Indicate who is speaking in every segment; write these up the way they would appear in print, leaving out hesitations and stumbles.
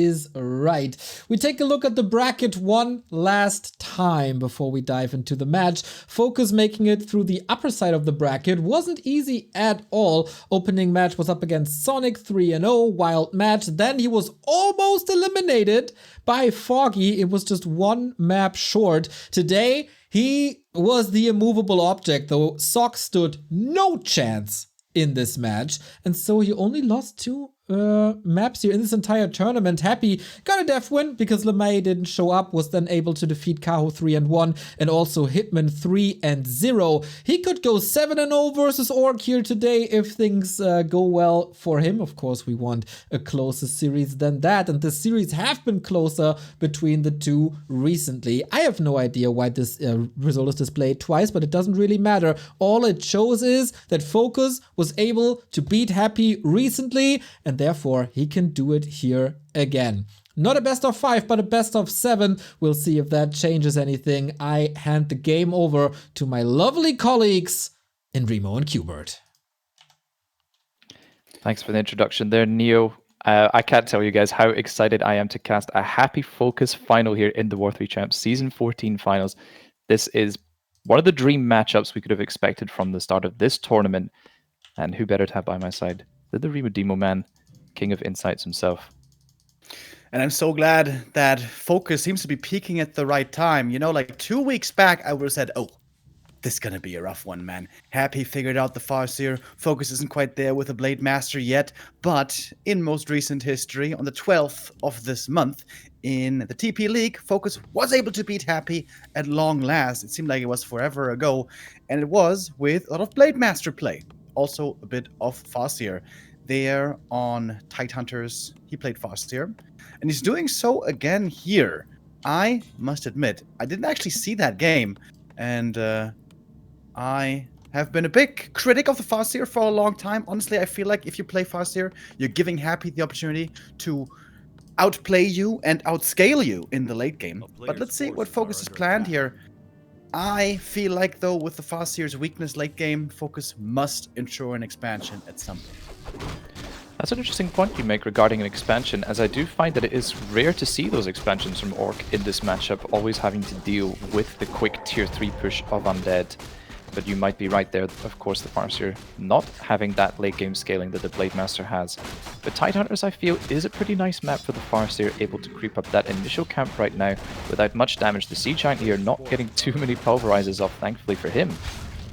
Speaker 1: is right. We take a look at the bracket one last time before we dive into the match. FoCuS making it through the upper side of the bracket wasn't easy at all. Opening match was up against Sonic 3-0, wild match. Then he was almost eliminated by Foggy. It was just one map short. Today, he was the immovable object, though Sock stood no chance in this match. And so he only lost 2 maps here in this entire tournament. Happy got a def win because LeMay didn't show up, was then able to defeat Kaho 3-1 and also Hitman 3-0. He could go 7-0 versus ORC here today if things go well for him. Of course, we want a closer series than that, and the series have been closer between the two recently. I have no idea why this result is displayed twice, but it doesn't really matter. All it shows is that FoCuS was able to beat Happy recently, and therefore he can do it here again. Not a best of 5, but a best of 7. We'll see if that changes anything. I hand the game over to my lovely colleagues in Remo and Quberte.
Speaker 2: Thanks for the introduction there, Neo. I can't tell you guys how excited I am to cast a Happy FoCuS final here in the W3Champs Season 14 finals. This is one of the dream matchups we could have expected from the start of this tournament. And who better to have by my side than the Remo Demo man, King of Insights himself.
Speaker 3: And I'm so glad that FoCuS seems to be peaking at the right time. You know, like 2 weeks back, I would have said, oh, this is going to be a rough one, man. Happy figured out the FoCuS. FoCuS isn't quite there with the Blade Master yet. But in most recent history, on the 12th of this month, in the TP League, FoCuS was able to beat Happy at long last. It seemed like it was forever ago. And it was with a lot of Blade Master play. Also a bit of FoCuS. There on Tidehunters, he played FoCuS. And he's doing so again here. I must admit, I didn't actually see that game. And I have been a big critic of the FoCuS for a long time. Honestly, I feel like if you play FoCuS, you're giving Happy the opportunity to outplay you and outscale you in the late game. But let's see what FoCuS has planned here. I feel like, though, with the FoCuS weakness late game, FoCuS must ensure an expansion at some point.
Speaker 2: That's an interesting point you make regarding an expansion, as I do find that it is rare to see those expansions from ORC in this matchup, always having to deal with the quick tier 3 push of Undead. But you might be right there, of course, the FoCuS not having that late game scaling that the Blade Master has. But Tidehunters, I feel, is a pretty nice map for the FoCuS, able to creep up that initial camp right now without much damage. The Sea Giant here not getting too many pulverizers off, thankfully for him.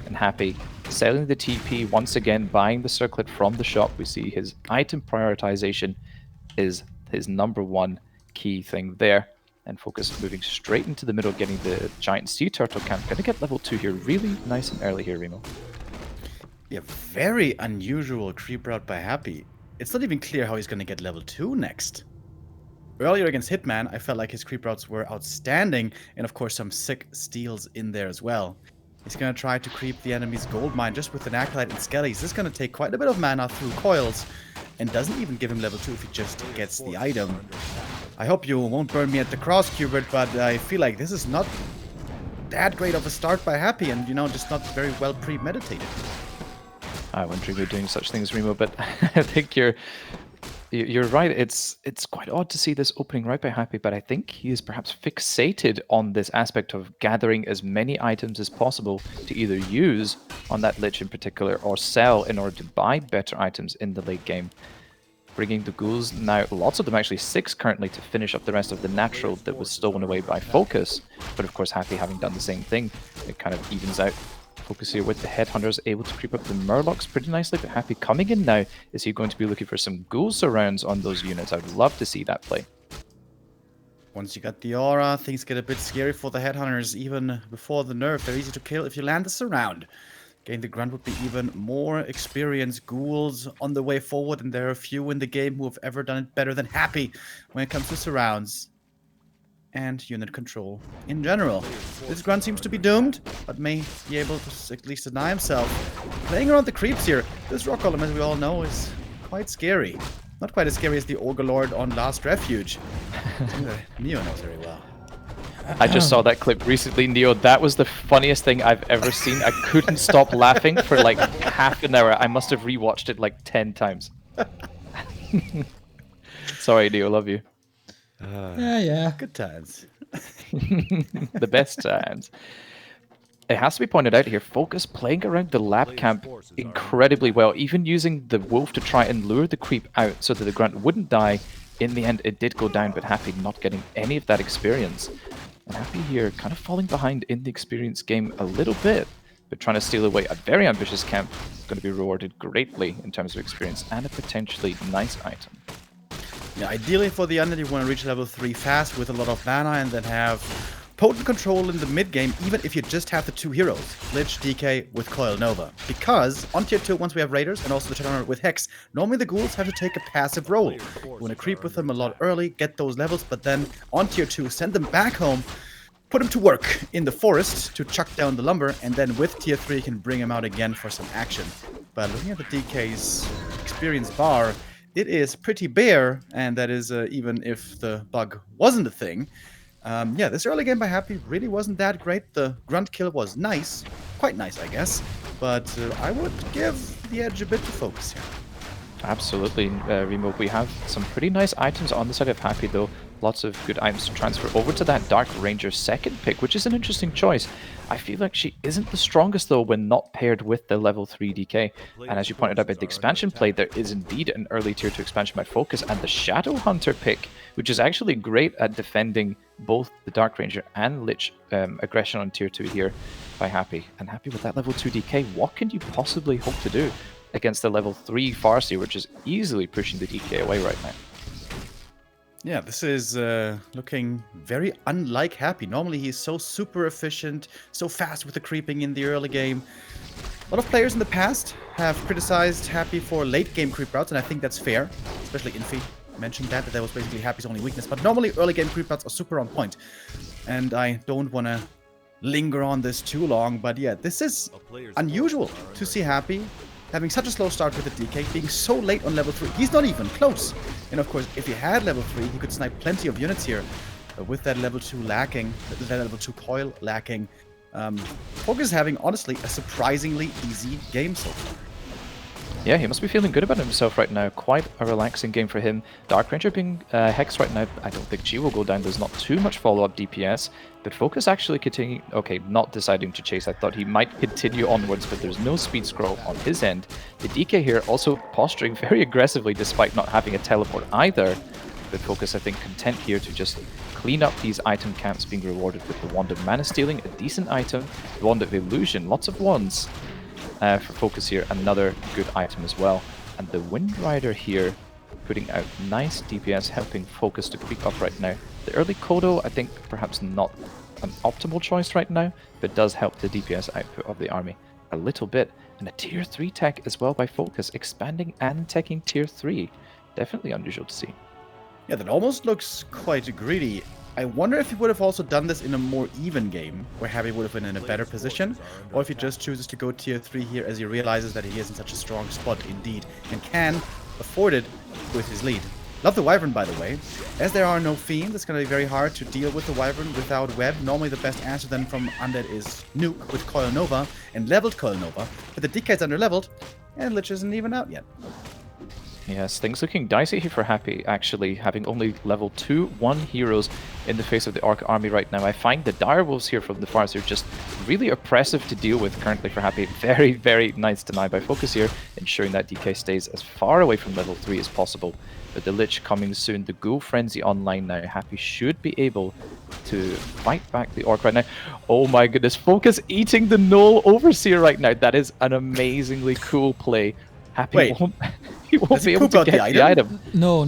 Speaker 2: And Happy selling the TP, once again buying the circlet from the shop. We see his item prioritization is his #1 key thing there. And FoCuS moving straight into the middle, getting the giant sea turtle camp. Gonna get level 2 here, really nice and early here, Remo.
Speaker 3: Yeah, very unusual creep route by Happy. It's not even clear how he's gonna get level 2 next. Earlier against Hitman, I felt like his creep routes were outstanding, and of course some sick steals in there as well. He's gonna try to creep the enemy's gold mine just with an Acolyte and Skellies. This is gonna take quite a bit of mana through coils, and doesn't even give him level 2 if he just gets the item. I hope you won't burn me at the cross, Quberte, but I feel like this is not that great of a start by Happy, and, you know, just not very well premeditated.
Speaker 2: I wouldn't dream of doing such things, Remo, but I think you're right. It's quite odd to see this opening right by Happy, but I think he is perhaps fixated on this aspect of gathering as many items as possible to either use on that Lich in particular or sell in order to buy better items in the late game. Bringing the ghouls now, lots of them actually 6 currently, to finish up the rest of the natural that was stolen away by FoCuS. But of course, Happy having done the same thing, it kind of evens out. FoCuS here with the headhunters able to creep up the murlocs pretty nicely, but Happy coming in now. Is he going to be looking for some ghoul surrounds on those units? I'd love to see that play.
Speaker 3: Once you got the aura, things get a bit scary for the headhunters. Even before the nerf, they're easy to kill if you land the surround. Getting the grunt would be even more experienced ghouls on the way forward, and there are a few in the game who have ever done it better than Happy when it comes to surrounds and unit control in general. This grunt seems to be doomed, but may be able to at least deny himself. Playing around the creeps here, this rock golem, as we all know, is quite scary. Not quite as scary as the Ogre Lord on Last Refuge. Neo knows very well.
Speaker 2: I just saw that clip recently, Neo. That was the funniest thing I've ever seen. I couldn't stop laughing for like half an hour. I must have rewatched it like 10 times. Sorry, Neo. Love you.
Speaker 1: Yeah.
Speaker 3: Good times.
Speaker 2: The best times. It has to be pointed out here, FoCuS playing around the lab camp incredibly well, even using the wolf to try and lure the creep out so that the grunt wouldn't die. In the end, it did go down, but Happy not getting any of that experience. And Happy here kind of falling behind in the experience game a little bit, but trying to steal away a very ambitious camp. Going to be rewarded greatly in terms of experience and a potentially nice item.
Speaker 3: Yeah, ideally for the Undead, you want to reach level 3 fast with a lot of mana and then have potent control in the mid game, even if you just have the 2 heroes, Lich, DK with Coil Nova. Because on tier 2, once we have Raiders and also the Turner with Hex, normally the ghouls have to take a passive role. You want to creep with them a lot early, get those levels, but then on tier 2, send them back home, put them to work in the forest to chuck down the lumber, and then with tier 3 you can bring them out again for some action. But looking at the DK's experience bar, it is pretty bare, and that is even if the bug wasn't a thing. Yeah, this early game by Happy really wasn't that great. The grunt kill was nice, quite nice, I guess, but I would give the edge a bit to FoCuS here.
Speaker 2: Absolutely, Remo. We have some pretty nice items on the side of Happy, though. Lots of good items to transfer over to that Dark Ranger second pick, which is an interesting choice. I feel like she isn't the strongest, though, when not paired with the level 3 DK. And as you pointed out at the expansion play, there is indeed an early tier 2 expansion by FoCuS, and the Shadow Hunter pick, which is actually great at defending both the Dark Ranger and Lich aggression on tier 2 here by Happy. And Happy with that level 2 DK, what can you possibly hope to do against the level 3 Farseer, which is easily pushing the DK away right now?
Speaker 3: Yeah, this is looking very unlike Happy. Normally he's so super efficient, so fast with the creeping in the early game. A lot of players in the past have criticized Happy for late game creep routes, and I think that's fair, especially Infi mentioned that was basically Happy's only weakness. But normally early game creep routes are super on point, and I don't want to linger on this too long, but yeah, this is unusual to see Happy having such a slow start with the DK, being so late on level 3. He's not even close. And of course, if he had level 3, he could snipe plenty of units here. With that level 2 lacking, that level 2 coil lacking, FoCuS is having, honestly, a surprisingly easy game so far.
Speaker 2: Yeah, he must be feeling good about himself right now. Quite a relaxing game for him. Dark Ranger being Hex right now, I don't think Chi will go down. There's not too much follow-up DPS. But FoCuS actually continuing... Okay, not deciding to chase. I thought he might continue onwards, but there's no speed scroll on his end. The DK here also posturing very aggressively despite not having a teleport either. But FoCuS, I think, content here to just clean up these item camps, being rewarded with the Wand of Mana Stealing, a decent item. The Wand of Illusion, lots of wands. For FoCuS here, another good item as well. And the Wind Rider here, putting out nice DPS, helping FoCuS to creep up right now. The early Kodo, I think perhaps not an optimal choice right now, but does help the DPS output of the army a little bit. And a tier 3 tech as well by FoCuS, expanding and teching tier 3. Definitely unusual to see.
Speaker 3: Yeah, that almost looks quite greedy. I wonder if he would have also done this in a more even game, where Happy would have been in a better position, or if he just chooses to go tier 3 here as he realizes that he is in such a strong spot indeed, and can afford it with his lead. Love the Wyvern, by the way. As there are no Fiends, it's going to be very hard to deal with the Wyvern without web. Normally the best answer then from Undead is Nuke with Coil Nova, and leveled Coil Nova, but the DK is under-leveled, and Lich isn't even out yet.
Speaker 2: Yes, things looking dicey here for Happy, actually, having only level 2-1 heroes in the face of the Orc army right now. I find the Direwolves here from the Farseer just really oppressive to deal with currently for Happy. Very, very nice deny by FoCuS here, ensuring that DK stays as far away from level 3 as possible. But the Lich coming soon, the Ghoul Frenzy online now. Happy should be able to fight back the Orc right now. Oh my goodness, FoCuS eating the Null Overseer right now. That is an amazingly cool play. Happy won't... He won't be able to get the item.
Speaker 1: No.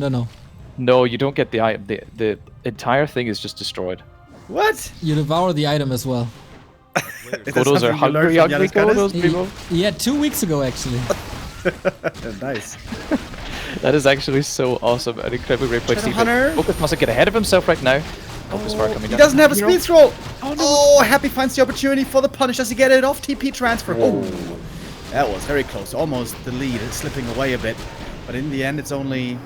Speaker 2: No, you don't get the item. The entire thing is just destroyed.
Speaker 3: What?
Speaker 1: You devour the item as well.
Speaker 2: Kodos are hungry Kodos, people.
Speaker 1: Yeah, 2 weeks ago, actually.
Speaker 3: Nice.
Speaker 2: That is actually so awesome. An incredibly great play to see. FoCuS must get ahead of himself right now. FoCuS Fire coming down.
Speaker 3: He doesn't have a speed scroll. Oh, no. Oh, Happy finds the opportunity for the punish. Does he get it off? TP transfer. Oh. That was very close. Almost the lead is slipping away a bit. But in the end, it's only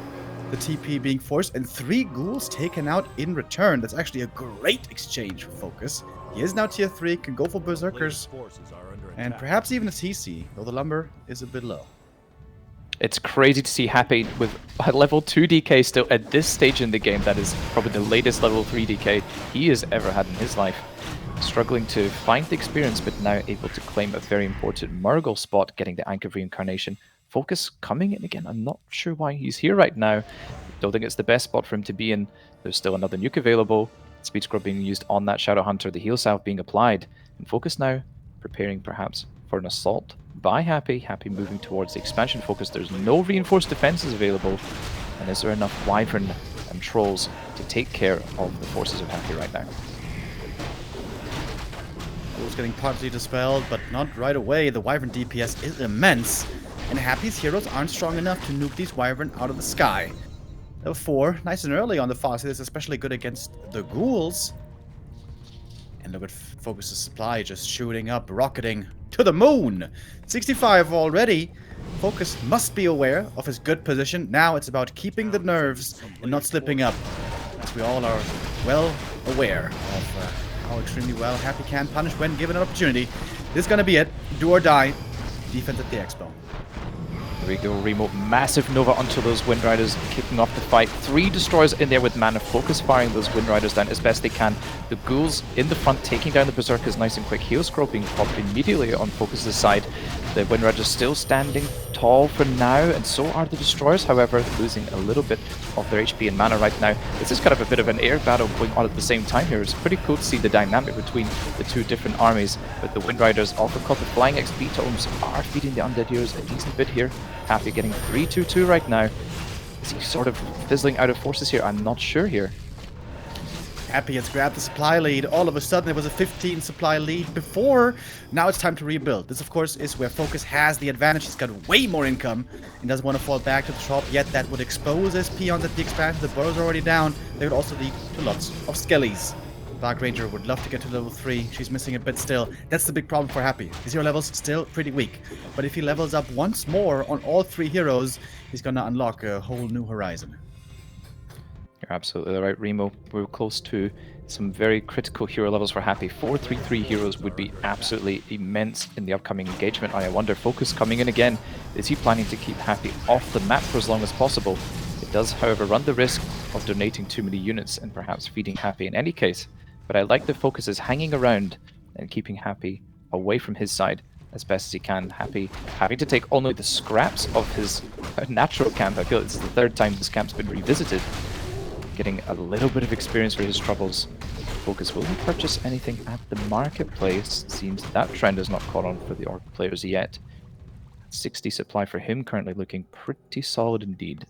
Speaker 3: the TP being forced and 3 ghouls taken out in return. That's actually a great exchange for FoCuS. He is now tier 3, can go for Berserkers, and perhaps even a TC, though the lumber is a bit low.
Speaker 2: It's crazy to see Happy with a level 2 DK still at this stage in the game. That is probably the latest level 3 DK he has ever had in his life. Struggling to find the experience, but now able to claim a very important Murgle spot, getting the Anchor of Reincarnation. FoCuS coming in again. I'm not sure why he's here right now. Don't think it's the best spot for him to be in. There's still another nuke available. Speed Scrub being used on that Shadow Hunter. The heal salve being applied. And FoCuS now preparing perhaps for an assault by Happy. Happy moving towards the expansion FoCuS. There's no reinforced defenses available. And is there enough Wyvern and Trolls to take care of the forces of Happy right now?
Speaker 3: It was getting partly dispelled, but not right away. The Wyvern DPS is immense. And Happy's heroes aren't strong enough to nuke these Wyvern out of the sky. Level 4, nice and early on the FoCuS. It's especially good against the ghouls. And look at FoCuS's supply just shooting up, rocketing to the moon. 65 already. FoCuS must be aware of his good position. Now it's about keeping the nerves and not slipping up. As we all are well aware of how extremely well Happy can punish when given an opportunity. This is going to be it. Do or die. Defense at the expo.
Speaker 2: There we go, Remo. Massive Nova onto those Wind Riders, kicking off the fight. 3 destroyers in there with mana. FoCuS firing those Wind Riders down as best they can. The ghouls in the front taking down the Berserkers nice and quick. Heal Scroll being popped immediately on FoCuS's side. The Wind Riders still standing tall for now, and so are the destroyers, however, losing a little bit of their HP and mana right now. This is kind of a bit of an air battle going on at the same time here. It's pretty cool to see the dynamic between the two different armies, but the Wind Riders, also called the Flying XP Totems, are feeding the Undead Heroes a decent bit here. Happy getting 3-2-2 right now. Is he sort of fizzling out of forces here? I'm not sure here.
Speaker 3: Happy has grabbed the supply lead. All of a sudden, there was a 15 supply lead before. Now it's time to rebuild. This, of course, is where FoCuS has the advantage. He's got way more income and doesn't want to fall back to the shop yet. That would expose his peons at the expansion. The burrows are already down. They would also lead to lots of skellies. Dark Ranger would love to get to level 3. She's missing a bit still. That's the big problem for Happy. His hero level's still pretty weak. But if he levels up once more on all 3 heroes, he's going to unlock a whole new horizon.
Speaker 2: You're absolutely right, Remo. We're close to some very critical hero levels for Happy. 4-3-3 heroes would be absolutely immense in the upcoming engagement. I wonder, FoCuS coming in again. Is he planning to keep Happy off the map for as long as possible? It does, however, run the risk of donating too many units and perhaps feeding Happy in any case. But I like that FoCuS is hanging around and keeping Happy away from his side as best as he can. Happy having to take only the scraps of his natural camp. I feel it's the 3rd time this camp's been revisited. Getting a little bit of experience for his troubles. FoCuS, will he purchase anything at the marketplace? Seems that trend has not caught on for the Orc players yet. 60 supply for him, currently looking pretty solid indeed.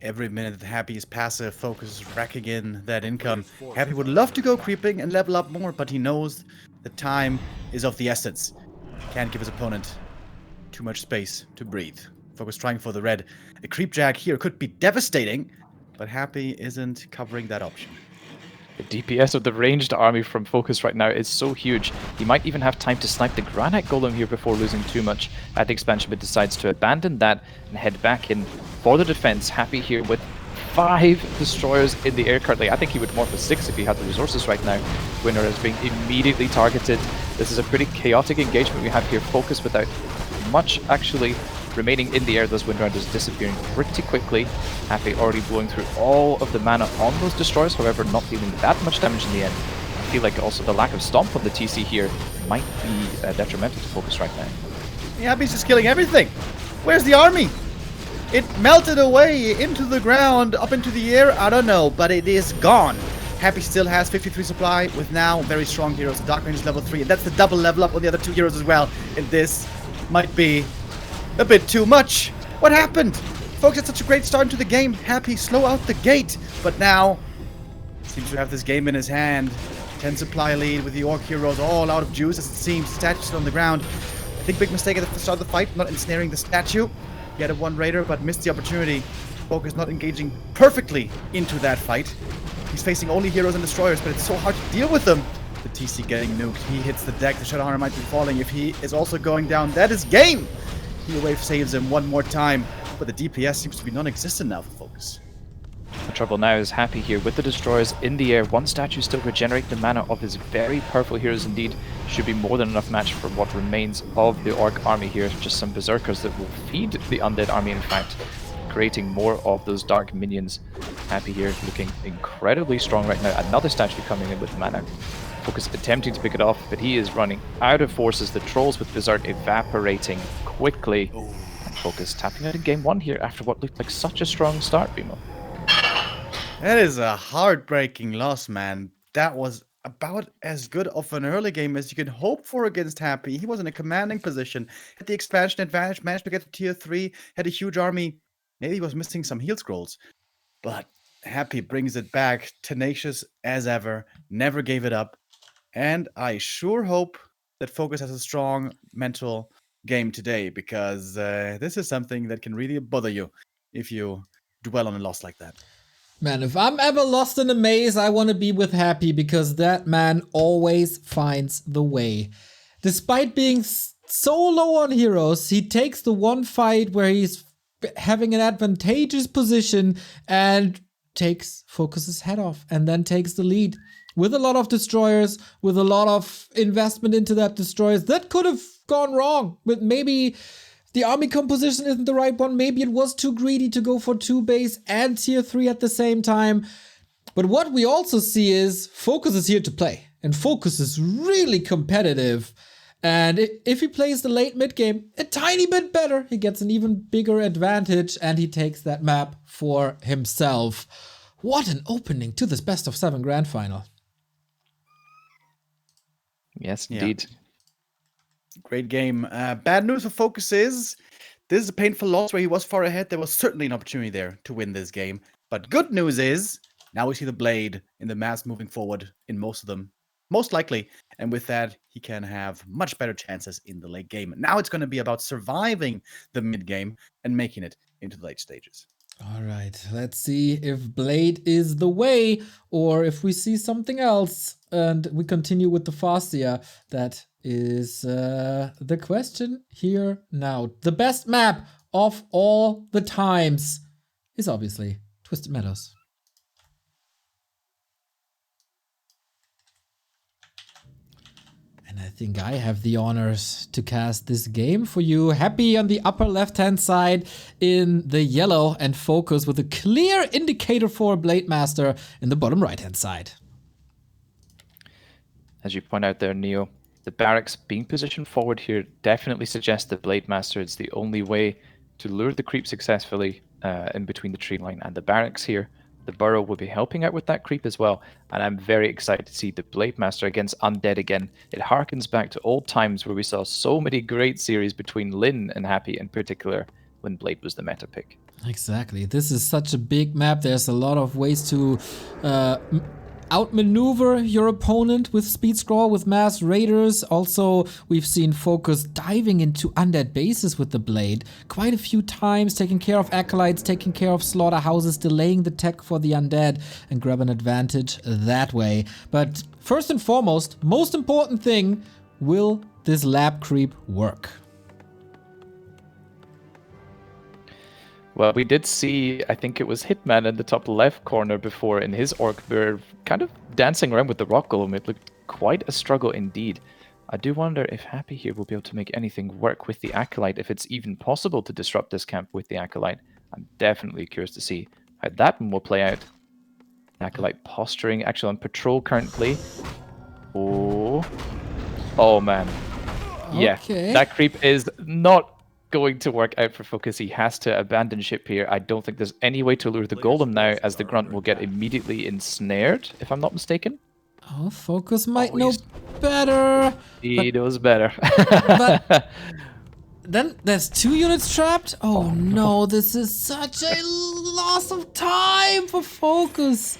Speaker 3: Every minute that Happy is passive, FoCuS is racking in that income. Happy would love to go creeping and level up more, but he knows the time is of the essence. Can't give his opponent too much space to breathe. FoCuS trying for the red. A creep jag here could be devastating, but Happy isn't covering that option.
Speaker 2: The DPS of the ranged army from FoCuS right now is so huge. He might even have time to snipe the Granite Golem here before losing too much at the expansion, but decides to abandon that and head back in for the defense. Happy here with 5 destroyers in the air currently. I think he would morph a 6 if he had the resources right now. Winner is being immediately targeted. This is a pretty chaotic engagement we have here. FoCuS without much actually remaining in the air. Those Wind Riders disappearing pretty quickly. Happy already blowing through all of the mana on those destroyers, however not dealing that much damage in the end. I feel like also the lack of stomp on the TC here might be detrimental to FoCuS right now.
Speaker 3: Yeah, Happy's just killing everything. Where's the army? It melted away into the ground, up into the air, I don't know, but it is gone. Happy still has 53 supply with now very strong heroes. Dark Range is level 3, and that's the double level up on the other 2 heroes as well. And this might be a bit too much. What happened? FoCuS had such a great start into the game. Happy slow out the gate, but now seems to have this game in his hand. 10 supply lead with the Orc heroes all out of juice as it seems. Statue still on the ground. I think big mistake at the start of the fight, not ensnaring the statue. He had a 1 raider, but missed the opportunity. FoCuS not engaging perfectly into that fight. He's facing only heroes and destroyers, but it's so hard to deal with them. The TC getting nuked. He hits the deck. The Shadow Hunter might be falling. If he is also going down, that is game! Heal Wave saves him one more time, but the DPS seems to be non-existent now for FoCuS.
Speaker 2: trouble now is Happy here with the destroyers in the air. One statue still regenerating the mana of his very powerful heroes indeed. Should be more than enough match for what remains of the Orc army here. Just some berserkers that will feed the undead army, in fact, creating more of those dark minions. Happy here looking incredibly strong right now. Another statue coming in with mana. FoCuS attempting to pick it off, but he is running out of forces. The trolls with Berserk evaporating quickly. And FoCuS tapping out in game 1 here after what looked like such a strong start, Remo.
Speaker 3: That is a heartbreaking loss, man. That was about as good of an early game as you can hope for against Happy. He was in a commanding position, had the expansion advantage, managed to get to tier 3, had a huge army. Maybe he was missing some heal scrolls, but Happy brings it back, tenacious as ever, never gave it up. And I sure hope that FoCuS has a strong mental game today, because this is something that can really bother you if you dwell on a loss like that.
Speaker 1: Man, if I'm ever lost in a maze, I want to be with Happy, because that man always finds the way. Despite being so low on heroes, he takes the one fight where he's having an advantageous position and takes FoCuS's head off, and then takes the lead. With a lot of destroyers, with a lot of investment into that destroyers, that could have gone wrong. But maybe the army composition isn't the right one. Maybe it was too greedy to go for 2 base and tier 3 at the same time. But what we also see is FoCuS is here to play. And FoCuS is really competitive. And if he plays the late mid game a tiny bit better, he gets an even bigger advantage and he takes that map for himself. What an opening to this best of 7 grand final.
Speaker 2: Yes, indeed.
Speaker 3: Yeah. Great game. Bad news for FoCuS is this is a painful loss where he was far ahead. There was certainly an opportunity there to win this game. But good news is now we see the Blade in the mass moving forward in most of them. Most likely. And with that, he can have much better chances in the late game. Now it's going to be about surviving the mid game and making it into the late stages.
Speaker 1: All right, let's see if Blade is the way or if we see something else. And we continue with the FoCuS. That is the question here now. The best map of all the times is obviously Twisted Meadows. And I think I have the honors to cast this game for you. Happy on the upper left-hand side in the yellow, and FoCuS with a clear indicator for Blade Master in the bottom right-hand side.
Speaker 2: As you point out there, Neo, the barracks being positioned forward here definitely suggests that Blade Master is the only way to lure the creep successfully in between the tree line and the barracks here. The burrow will be helping out with that creep as well, and I'm very excited to see the Blade Master against Undead again. It harkens back to old times where we saw so many great series between Lyn and Happy in particular when Blade was the meta pick.
Speaker 1: Exactly. This is such a big map. There's a lot of ways to outmaneuver your opponent with speed scroll, with mass raiders. Also, we've seen FoCuS diving into undead bases with the Blade quite a few times, taking care of acolytes, taking care of slaughterhouses, delaying the tech for the undead, and grab an advantage that way. But first and foremost, most important thing, will this lab creep work?
Speaker 2: Well, we did see, I think it was Hitman in the top left corner before in his orc were kind of dancing around with the rock golem. It looked quite a struggle indeed. I do wonder if Happy here will be able to make anything work with the Acolyte, if it's even possible to disrupt this camp with the Acolyte. I'm definitely curious to see how that one will play out. Acolyte posturing, actually on patrol currently. Oh man. Yeah, that creep is not going to work out for FoCuS. He has to abandon ship here. I don't think there's any way to lure the golem now, as the grunt will get immediately ensnared, if I'm not mistaken.
Speaker 1: Oh, FoCuS might know better.
Speaker 2: He knows better.
Speaker 1: But then there's 2 units trapped? Oh no, this is such a loss of time for FoCuS.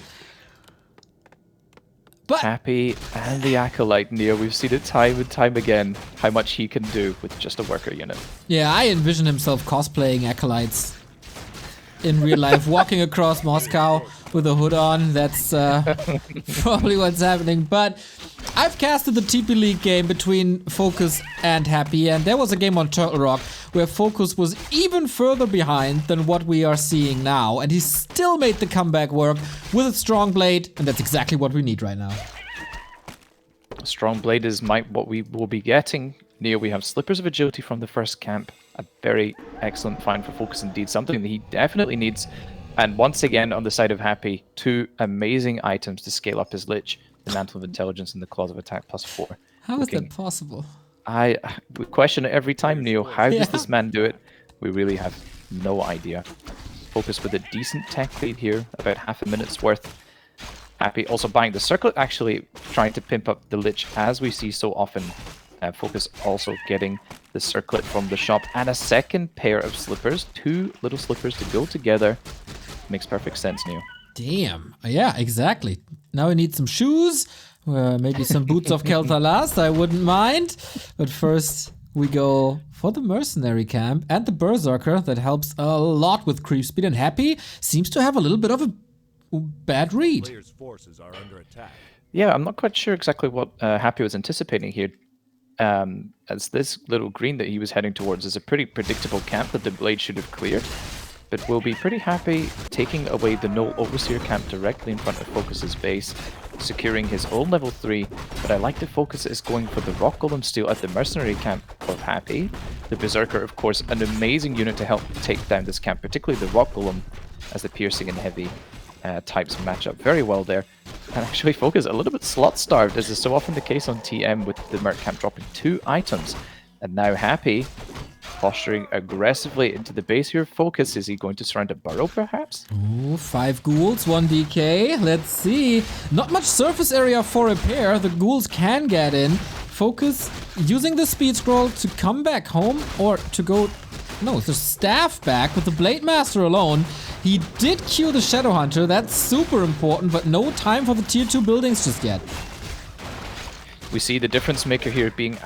Speaker 1: But
Speaker 2: Happy and the Acolyte, Neo, we've seen it time and time again, how much he can do with just a worker unit.
Speaker 1: Yeah, I envision himself cosplaying Acolytes in real life, walking across Moscow with a hood on. That's probably what's happening. But I've casted the TP League game between FoCuS and Happy, and there was a game on Turtle Rock where FoCuS was even further behind than what we are seeing now, and he still made the comeback work with a strong blade, and that's exactly what we need right now.
Speaker 2: Strong blade is what we will be getting. Neo, we have Slippers of Agility from the first camp. A very excellent find for FoCuS indeed, something that he definitely needs. And once again, on the side of Happy, 2 amazing items to scale up his Lich. The Mantle of Intelligence and the Claws of Attack +4.
Speaker 1: How is that possible?
Speaker 2: We question it every time, Neo. How does this man do it? We really have no idea. FoCuS with a decent tech lead here, about half a minute's worth. Happy also buying the circlet, actually trying to pimp up the Lich as we see so often. FoCuS also getting the circlet from the shop and a second pair of slippers. 2 little slippers to go together. Makes perfect sense, Neo.
Speaker 1: Damn. Yeah, exactly. Now we need some shoes. Maybe some boots of Kel'Thuzad, I wouldn't mind. But first, we go for the mercenary camp and the berserker that helps a lot with creep speed. And Happy seems to have a little bit of a bad read.
Speaker 4: Players' forces are under attack.
Speaker 2: Yeah, I'm not quite sure exactly what Happy was anticipating here. As this little green that he was heading towards is a pretty predictable camp that the blade should have cleared. But we'll be pretty happy taking away the null Overseer camp directly in front of FoCuS's base, securing his own level 3. But I like that FoCuS is going for the Rock Golem steal at the mercenary camp of Happy. The Berserker, of course, an amazing unit to help take down this camp, particularly the Rock Golem, as the piercing and heavy types match up very well there. And actually FoCuS a little bit slot starved, as is so often the case on TM, with the Merc camp dropping 2 items. And now Happy posturing aggressively into the base here. FoCuS, is he going to surround a burrow perhaps?
Speaker 1: Ooh, 5 ghouls, 1 DK. Let's see. Not much surface area for repair. The ghouls can get in. FoCuS using the speed scroll to come back home, or to go... No, the staff back with the Blade Master alone. He did kill the Shadow Hunter. That's super important, but no time for the tier 2 buildings just yet.
Speaker 2: We see the difference maker here being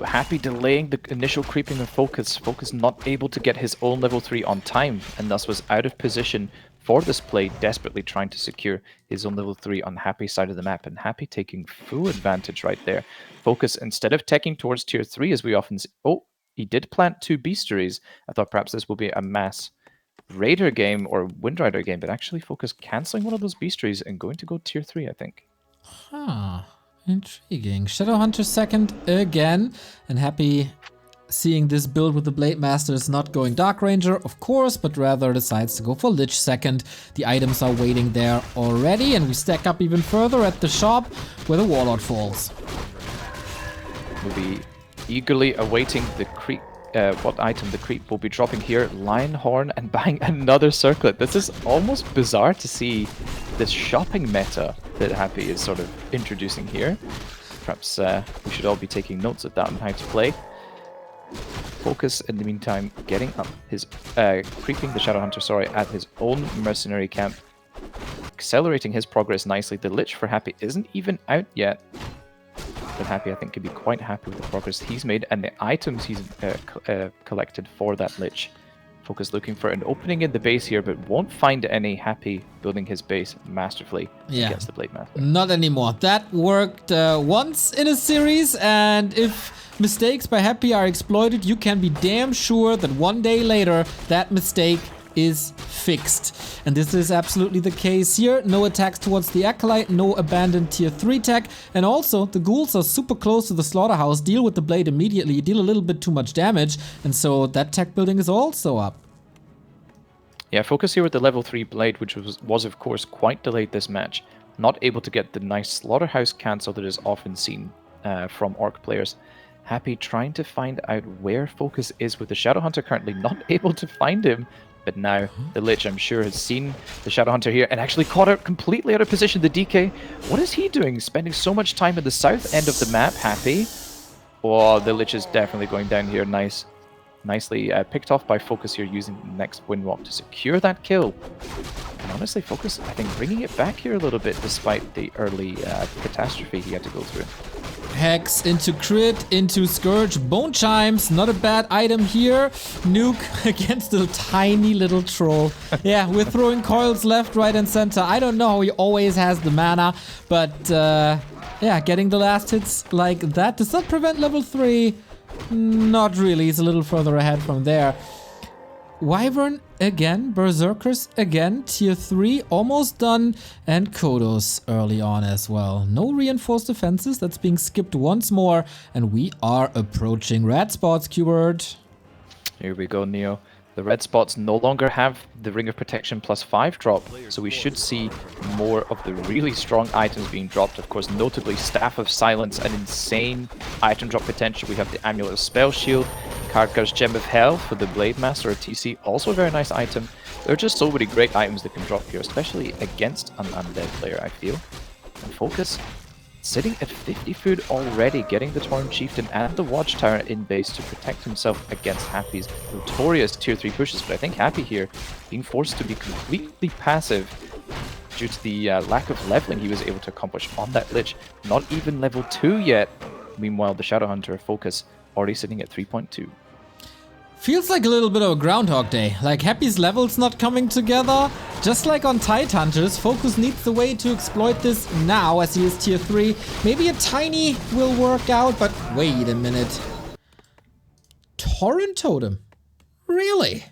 Speaker 2: Happy delaying the initial creeping of FoCuS. FoCuS not able to get his own level 3 on time, and thus was out of position for this play, desperately trying to secure his own level 3 on Happy's side of the map, and Happy taking full advantage right there. FoCuS, instead of teching towards tier 3 as we often see... Oh, he did plant 2 Beasteries. I thought perhaps this will be a mass Raider game or Windrider game, but actually FoCuS cancelling one of those Beasteries and going to go tier 3, I think.
Speaker 1: Huh. Intriguing. Shadow Hunter second again, and Happy seeing this build with the Blade Master is not going Dark Ranger, of course, but rather decides to go for Lich second. The items are waiting there already, and we stack up even further at the shop where the Warlord falls.
Speaker 2: We'll be eagerly awaiting the creep. What item the creep will be dropping here. Lion Horn and buying another circlet. This is almost bizarre to see this shopping meta that Happy is sort of introducing here. Perhaps we should all be taking notes of that and how to play. FoCuS, in the meantime, getting up his... creeping the Shadow Hunter, sorry, at his own mercenary camp. Accelerating his progress nicely. The Lich for Happy isn't even out yet. But Happy, I think, could be quite happy with the progress he's made and the items he's collected for that Lich. FoCuS looking for an opening in the base here, but won't find any. Happy building his base masterfully against the Blade Master.
Speaker 1: Not anymore. That worked once in a series, and if mistakes by Happy are exploited, you can be damn sure that one day later that mistake is fixed. And this is absolutely the case here. No attacks towards the Acolyte, no abandoned tier 3 tech, and also the ghouls are super close to the slaughterhouse. Deal with the blade immediately, you deal a little bit too much damage, and so that tech building is also up.
Speaker 2: Yeah, FoCuS here with the level 3 blade, which was of course quite delayed this match. Not able to get the nice slaughterhouse cancel that is often seen from Orc players. Happy trying to find out where FoCuS is with the Shadow Hunter, currently not able to find him. But now the Lich, I'm sure, has seen the Shadow Hunter here and actually caught out completely out of position. The DK, what is he doing? Spending so much time at the south end of the map. Happy. Oh, the Lich is definitely going down here. Nicely picked off by FoCuS here, using the next Windwalk to secure that kill. And honestly, FoCuS, I think, bringing it back here a little bit despite the early catastrophe he had to go through.
Speaker 1: Hex into crit, into Scourge. Bone Chimes, not a bad item here. Nuke against the tiny little troll. Yeah, we're throwing coils left, right, and center. I don't know how he always has the mana, but yeah, getting the last hits like that. Does that prevent level 3? Not really, he's a little further ahead from there. Wyvern again, Berserkers again, tier 3 almost done, and Kodos early on as well. No reinforced defenses, that's being skipped once more, and we are approaching red spots, Quberte.
Speaker 2: Here we go, Neo. The red spots no longer have the Ring of Protection +5 drop, so we should see more of the really strong items being dropped. Of course, notably Staff of Silence, an insane item drop potential. We have the Amulet of Spell Shield, Karkar's Gem of Hell for the Blade Master or TC, also a very nice item. There are just so many great items that can drop here, especially against an undead player, I feel. And FoCuS sitting at 50 food already, getting the Tauren Chieftain and the Watchtower in base to protect himself against Happy's notorious tier 3 pushes. But I think Happy here being forced to be completely passive due to the lack of leveling he was able to accomplish on that Lich. Not even level 2 yet. Meanwhile, the Shadowhunter FoCuS already sitting at 3.2.
Speaker 1: Feels like a little bit of a Groundhog Day. Like Happy's levels not coming together. Just like on Tidehunters, FoCuS needs the way to exploit this now as he is tier 3. Maybe a tiny will work out, but wait a minute. Tauren Totem? Really?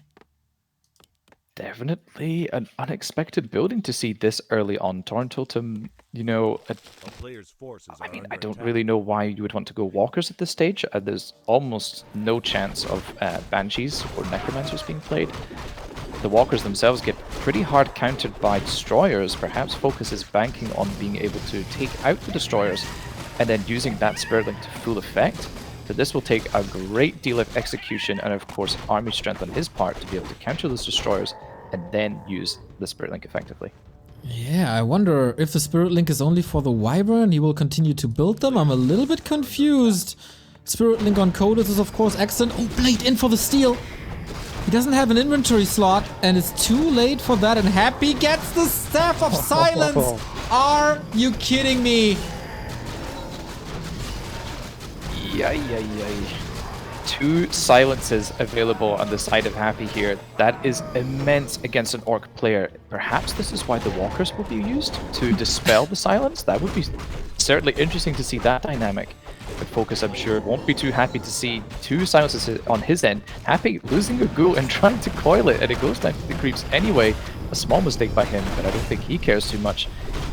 Speaker 2: Definitely an unexpected building to see this early on. Tauren Totem, you know,
Speaker 4: A player's forces
Speaker 2: I
Speaker 4: are
Speaker 2: mean,
Speaker 4: under
Speaker 2: I don't
Speaker 4: attack.
Speaker 2: really know why you would want to go Walkers at this stage. There's almost no chance of Banshees or Necromancers being played. The Walkers themselves get pretty hard countered by Destroyers. Perhaps FoCuS is banking on being able to take out the Destroyers and then using that Spirit Link to full effect. But this will take a great deal of execution and, of course, army strength on his part to be able to counter those Destroyers and then use the Spirit Link effectively.
Speaker 1: Yeah, I wonder if the Spirit Link is only for the Wyvern, he will continue to build them. I'm a little bit confused. Spirit Link on Kodos is of course excellent. Oh, Blade in for the steal. He doesn't have an inventory slot and it's too late for that, and Happy gets the Staff of Silence. Are you kidding me?
Speaker 2: Yay. 2 silences available on the side of Happy here. That is immense against an Orc player. Perhaps this is why the Walkers will be used to dispel the silence. That would be certainly interesting to see that dynamic. But FoCuS, I'm sure, won't be too happy to see 2 silences on his end. Happy losing a ghoul and trying to coil it, and it goes down to the creeps anyway. A small mistake by him, but I don't think he cares too much.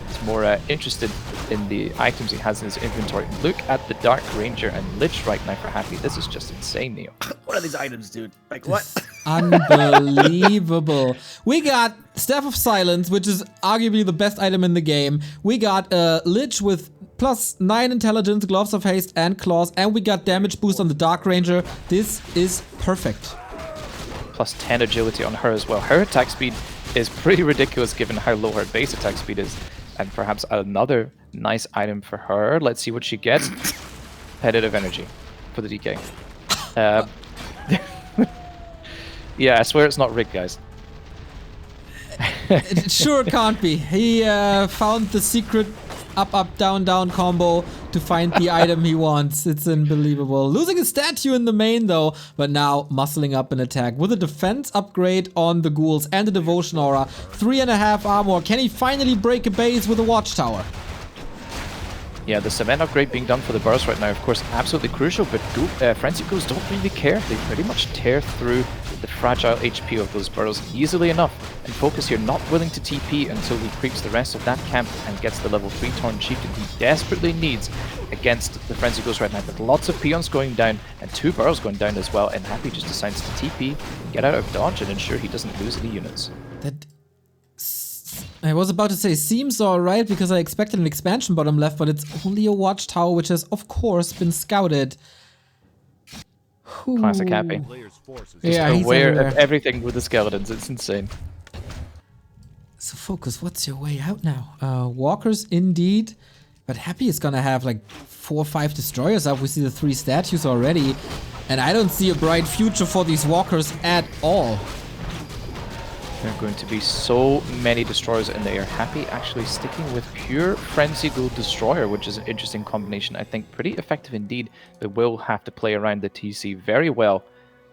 Speaker 2: He's more interested in the items he has in his inventory. Look at the Dark Ranger and Lich right now for Happy. This is just insane, Neo.
Speaker 3: What are these items, dude? Like, what?
Speaker 1: Unbelievable. We got Staff of Silence, which is arguably the best item in the game. We got Lich with +9 intelligence, Gloves of Haste, and Claws, and we got damage boost on the Dark Ranger. This is perfect.
Speaker 2: +10 agility on her as well. Her attack speed is pretty ridiculous given how low her base attack speed is. And perhaps another nice item for her. Let's see what she gets. Competitive energy for the DK. Yeah, I swear it's not rigged, guys.
Speaker 1: It sure can't be. He found the secret up, down combo to find the item he wants. It's unbelievable. Losing a statue in the main though, but now muscling up an attack with a defense upgrade on the ghouls and the devotion aura. 3.5 armor. Can he finally break a base with a watchtower?
Speaker 2: Yeah, the cement upgrade being done for the burst right now, of course, absolutely crucial, but Frenzy Ghouls don't really care. They pretty much tear through the fragile HP of those burrows easily enough. And FoCuS here not willing to TP until he creeps the rest of that camp and gets the level 3 Tauren Chieftain he desperately needs against the Frenzy Ghouls right now. But lots of peons going down and 2 burrows going down as well, and Happy just decides to TP, get out of dodge, and ensure he doesn't lose any units.
Speaker 1: That... I was about to say seems alright because I expected an expansion bottom left, but it's only a watchtower which has of course been scouted.
Speaker 2: Classic Happy.
Speaker 4: Player's forces
Speaker 1: Yeah, he's
Speaker 2: Aware
Speaker 1: everywhere.
Speaker 2: of everything with the skeletons, it's insane.
Speaker 1: So FoCuS, what's your way out now? Walkers indeed, but Happy is gonna have like 4 or 5 destroyers up. We see the 3 statues already, and I don't see a bright future for these walkers at all.
Speaker 2: There are going to be so many destroyers in the air. Happy actually sticking with pure Frenzy Ghoul Destroyer, which is an interesting combination. I think pretty effective indeed, but will have to play around the TC very well,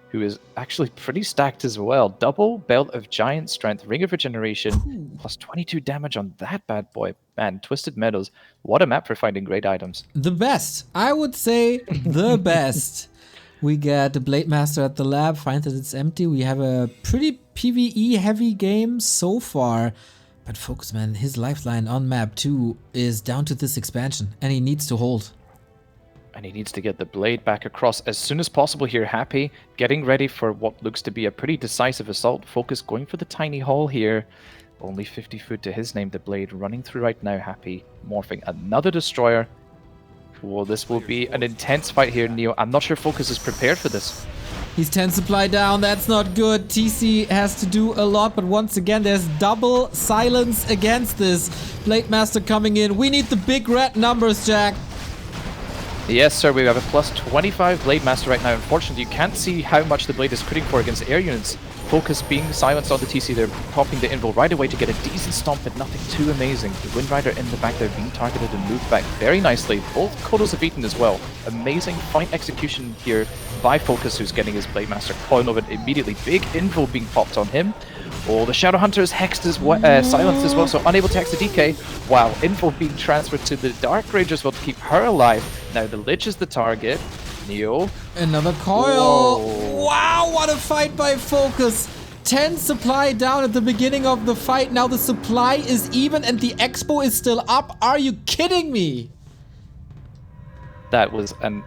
Speaker 2: who is actually pretty stacked as well. Double Belt of Giant Strength, Ring of Regeneration, plus 22 damage on that bad boy. Man, Twisted Meadows, what a map for finding great items.
Speaker 1: The best. I would say the best. We get the Blade Master at the lab, finds that it's empty. We have a pretty PvE heavy game so far. But FoCuS, man, his lifeline on map 2 is down to this expansion, and he needs to hold.
Speaker 2: And he needs to get the blade back across as soon as possible here. Happy getting ready for what looks to be a pretty decisive assault. FoCuS going for the tiny hole here. Only 50 foot to his name. The blade running through right now. Happy morphing another destroyer. Well, this will be an intense fight here, Neo. I'm not sure FoCuS is prepared for this.
Speaker 1: He's 10 supply down, that's not good. TC has to do a lot, but once again, there's double silence against this. Blade Master coming in. We need the big red numbers, Jack.
Speaker 2: Yes, sir, we have a plus 25 Blade Master right now. Unfortunately, you can't see how much the blade is critting for against air units. FoCuS being silenced on the TC, they're popping the invo right away to get a decent stomp, but nothing too amazing. The Wind Rider in the back there being targeted and moved back very nicely. Both Kodos have eaten as well. Amazing fight execution here by FoCuS, who's getting his Blade Master coil over immediately. Big invo being popped on him. Oh, the Shadow Hunter is hexed as well, silenced as well, so unable to hex the DK. Wow, info being transferred to the Dark Ranger as well to keep her alive. Now the Lich is the target. Neo.
Speaker 1: Another coil.
Speaker 2: Whoa.
Speaker 1: Wow, what a fight by FoCuS. 10 supply down at the beginning of the fight. Now the supply is even and the expo is still up. Are you kidding me?
Speaker 2: That was an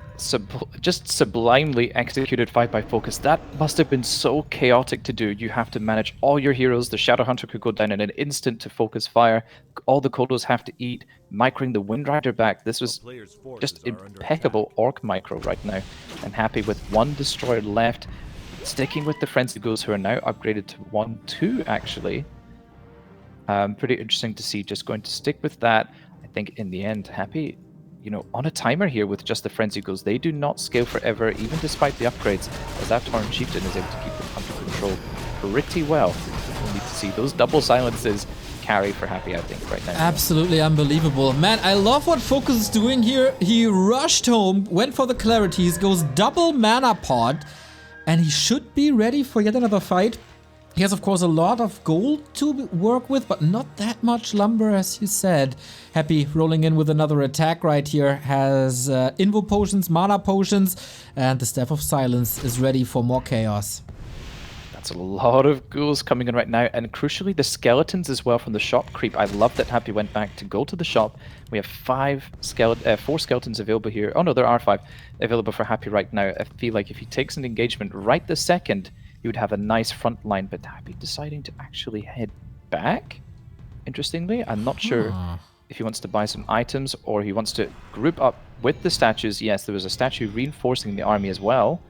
Speaker 2: just sublimely executed fight by FoCuS. That must have been so chaotic to do. You have to manage all your heroes. The Shadow Hunter could go down in an instant to FoCuS fire. All the Kodos have to eat. Microing the Wind Rider back. This was just impeccable Orc micro right now. And Happy with one destroyer left. Sticking with the Frenzy Ghouls, who are now upgraded to 1-2 actually. Pretty interesting to see. Just going to stick with that. I think in the end, Happy, you know, on a timer here with just the Frenzy Ghouls. They do not scale forever, even despite the upgrades, as that Tauren Chieftain is able to keep them under control pretty well. We'll need to see those double silences carry for Happy, I think, right now.
Speaker 1: Absolutely unbelievable. Man, I love what FoCuS is doing here. He rushed home, went for the clarities, goes double mana pod, and he should be ready for yet another fight. He has, of course, a lot of gold to work with, but not that much lumber, as you said. Happy rolling in with another attack right here. Has invo potions, mana potions, and the Staff of Silence is ready for more chaos.
Speaker 2: That's a lot of ghouls coming in right now, and crucially the skeletons as well from the shop creep. I love that Happy went back to go to the shop. We have 4 skeletons available here. Oh no, there are 5 available for Happy right now. I feel like if he takes an engagement right this second, he would have a nice front line, but Happy deciding to actually head back. Interestingly, I'm not sure if he wants to buy some items or he wants to group up with the statues. Yes, there was a statue reinforcing the army as well.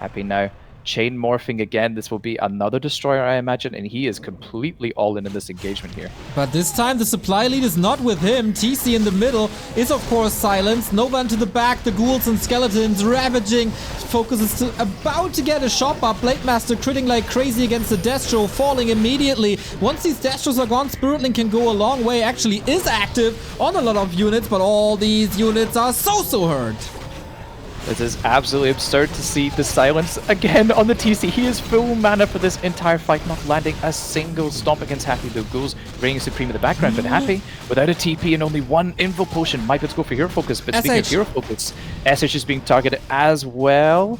Speaker 2: Happy now chain morphing again. This will be another destroyer, I imagine, and he is completely all in this engagement here.
Speaker 1: But this time the supply lead is not with him. TC in the middle is of course silenced. Nova into the back, the ghouls and skeletons ravaging. FoCuS is still about to get a shop up. Blade Master critting like crazy against the Destro, falling immediately. Once these Destros are gone, Spirit Link can go a long way. Actually is active on a lot of units, but all these units are so hurt.
Speaker 2: This is absolutely absurd to see the silence again on the TC. He is full mana for this entire fight, not landing a single stomp against Happy. The ghouls reigning supreme in the background, but Happy, without a TP and only one info potion, might go for hero focus. But speaking of hero focus, SH is being targeted as well.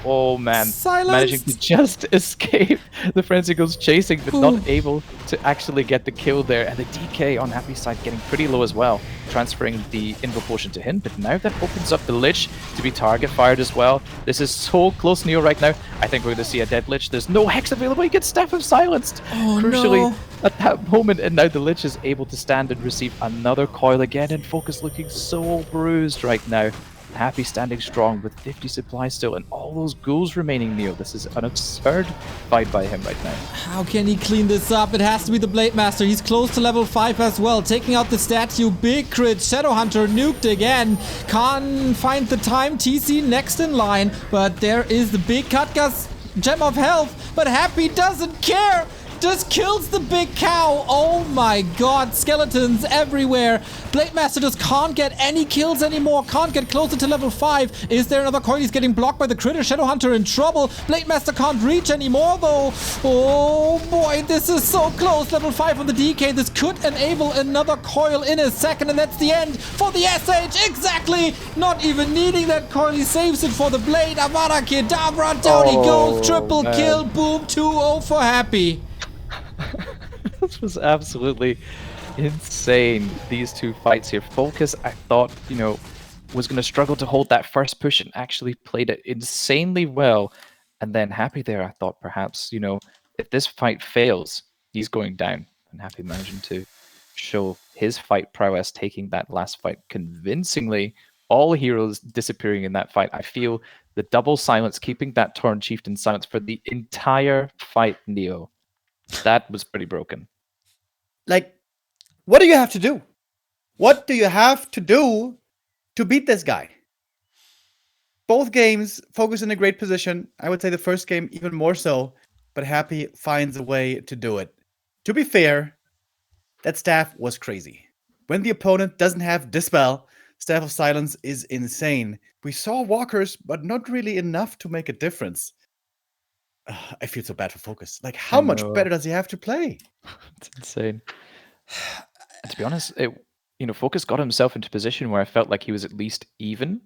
Speaker 2: Oh man,
Speaker 1: Silence.
Speaker 2: Managing to just escape the Frenzy Ghouls chasing, but not able to actually get the kill there. And the DK on Happy's side getting pretty low as well, transferring the info potion to him. But now that opens up the Lich to be target fired as well. This is so close, Neo, right now. I think we're going to see a dead Lich. There's no Hex available. He gets Staff of Silenced.
Speaker 1: Oh,
Speaker 2: crucially,
Speaker 1: no.
Speaker 2: at that moment, and now the Lich is able to stand and receive another coil again, and FoCuS looking so bruised right now. Happy standing strong with 50 supplies still and all those ghouls remaining, Neo. This is an absurd fight by him right now.
Speaker 1: How can he clean this up? It has to be the Blade Master. He's close to level 5 as well. Taking out the statue. Big crit. Shadow Hunter nuked again. Can't find the time. TC next in line. But there is the big Katga's Gem of Health. But Happy doesn't care. just kills the big cow. Oh my god, skeletons everywhere. Blade Master just can't get any kills anymore, can't get closer to level 5. Is there another coin? He's getting blocked by the critter. Shadow Hunter in trouble. Blade Master can't reach anymore though. Oh boy, this is so close. Level 5 on the DK. This could enable another coil in a second, and that's the end for the SH. Exactly. Not even needing that coil. He saves it for the Blade. Avada Kedavra. Down he goes. Triple kill. Boom. 2-0 for Happy.
Speaker 2: This was absolutely insane, these two fights here. FoCuS, I thought, you know, was going to struggle to hold that first push and actually played it insanely well. And then Happy there, I thought perhaps, you know, if this fight fails, he's going down. And Happy managing to show his fight prowess, taking that last fight convincingly. All heroes disappearing in that fight. I feel the double silence, keeping that Torn Chieftain silence for the entire fight, Neo. That was pretty broken.
Speaker 3: Like, what do you have to do? What do you have to do to beat this guy? Both games, FoCuS in a great position. I would say the first game even more so, but Happy finds a way to do it. To be fair, that staff was crazy. When the opponent doesn't have Dispel, Staff of Silence is insane. We saw walkers, but not really enough to make a difference. I feel so bad for FoCuS. Like, how much better does he have to play?
Speaker 2: It's insane. And to be honest, you know, FoCuS got himself into a position where I felt like he was at least even,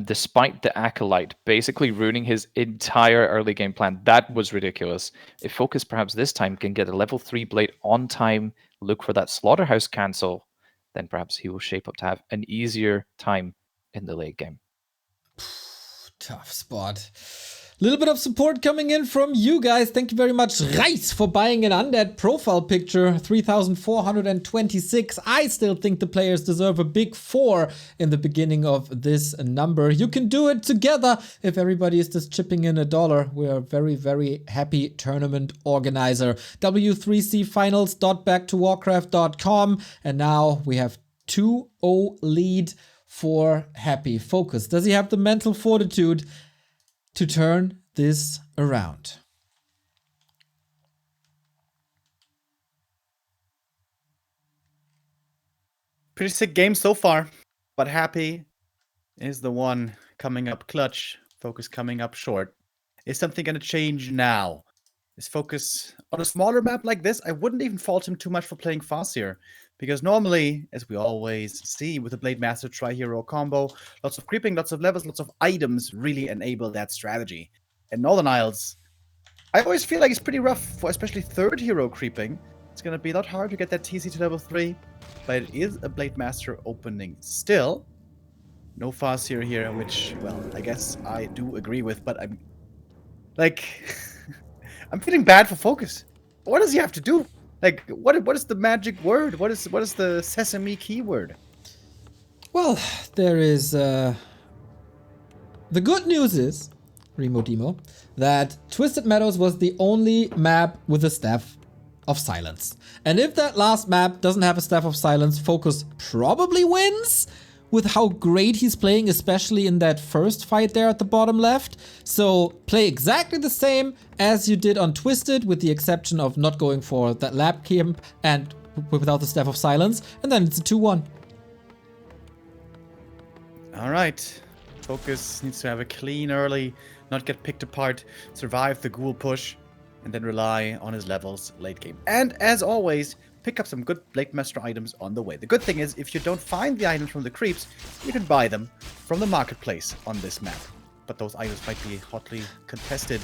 Speaker 2: despite the Acolyte basically ruining his entire early game plan. That was ridiculous. If FoCuS perhaps this time can get a level 3 Blade on time, look for that Slaughterhouse cancel, then perhaps he will shape up to have an easier time in the late game.
Speaker 1: Tough spot. Little bit of support coming in from you guys. Thank you very much, Reis, for buying an undead profile picture. 3,426. I still think the players deserve a big 4 in the beginning of this number. You can do it together if everybody is just chipping in $1. We are a very, very happy tournament organizer. W3Champions.back2warcraft.com. And now we have 2-0 lead for Happy. FoCuS. Does he have the mental fortitude to turn this around?
Speaker 3: Pretty sick game so far, but Happy is the one coming up clutch. FoCuS coming up short. Is something going to change now? Is FoCuS on a smaller map like this? I wouldn't even fault him too much for playing FoCuS, because normally, as we always see with the Blade Master tri-hero combo, lots of creeping, lots of levels, lots of items really enable that strategy. And Northern Isles, I always feel like it's pretty rough for especially third hero creeping. It's going to be a lot hard to get that TC to level 3, but it is a Blade Master opening still. No FoCuS here, which, well, I guess I do agree with, but I'm like, I'm feeling bad for FoCuS. What does he have to do? Like, what is the magic word? What is the sesame keyword?
Speaker 1: Well, there is the good news is, Remo Demo, that Twisted Meadows was the only map with a Staff of Silence. And if that last map doesn't have a Staff of Silence, FoCuS probably wins with how great he's playing, especially in that first fight there at the bottom left. So play exactly the same as you did on Twisted, with the exception of not going for that lab camp and without the Staff of Silence, and then it's a 2-1.
Speaker 3: All right. FoCuS needs to have a clean early, not get picked apart, survive the ghoul push, and then rely on his levels late game. And as always, pick up some good Blade Master items on the way. The good thing is, if you don't find the items from the creeps, you can buy them from the marketplace on this map. But those items might be hotly contested.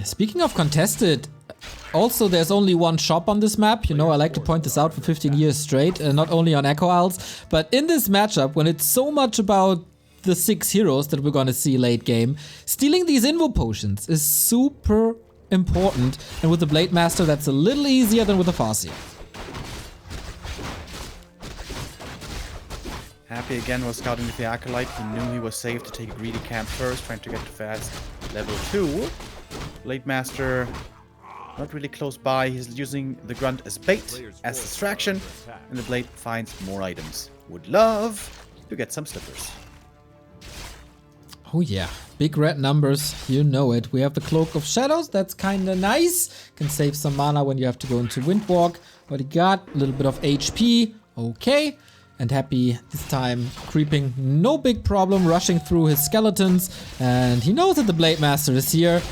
Speaker 1: Speaking of contested, also there's only one shop on this map. You know, I like to point this out for 15 years straight, not only on Echo Isles, but in this matchup, when it's so much about the 6 heroes that we're gonna see late game, stealing these invo potions is super important, and with the Blade Master that's a little easier than with the FoCuS.
Speaker 3: Happy again was scouting with the Acolyte. He knew he was safe to take a greedy camp first, trying to get to fast level 2. Blade Master not really close by. He's using the Grunt as bait, as distraction, and the Blade finds more items. Would love to get some slippers.
Speaker 1: Oh yeah, big red numbers, you know it. We have the Cloak of Shadows, that's kinda nice. Can save some mana when you have to go into Windwalk. What he got, a little bit of HP, okay. And Happy this time creeping, no big problem, rushing through his skeletons. And he knows that the Blade Master is here.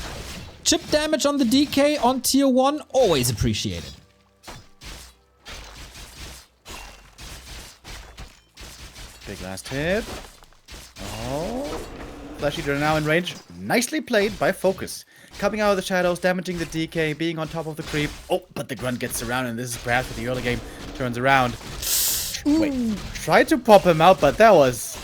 Speaker 1: Chip damage on the DK on tier 1, always appreciated.
Speaker 3: Big last hit. Oh. Flash Eater now in range. Nicely played by FoCuS. Coming out of the shadows, damaging the DK, being on top of the creep. Oh, but the grunt gets around, and this is perhaps what the early game turns around. Wait, tried to pop him out, but that was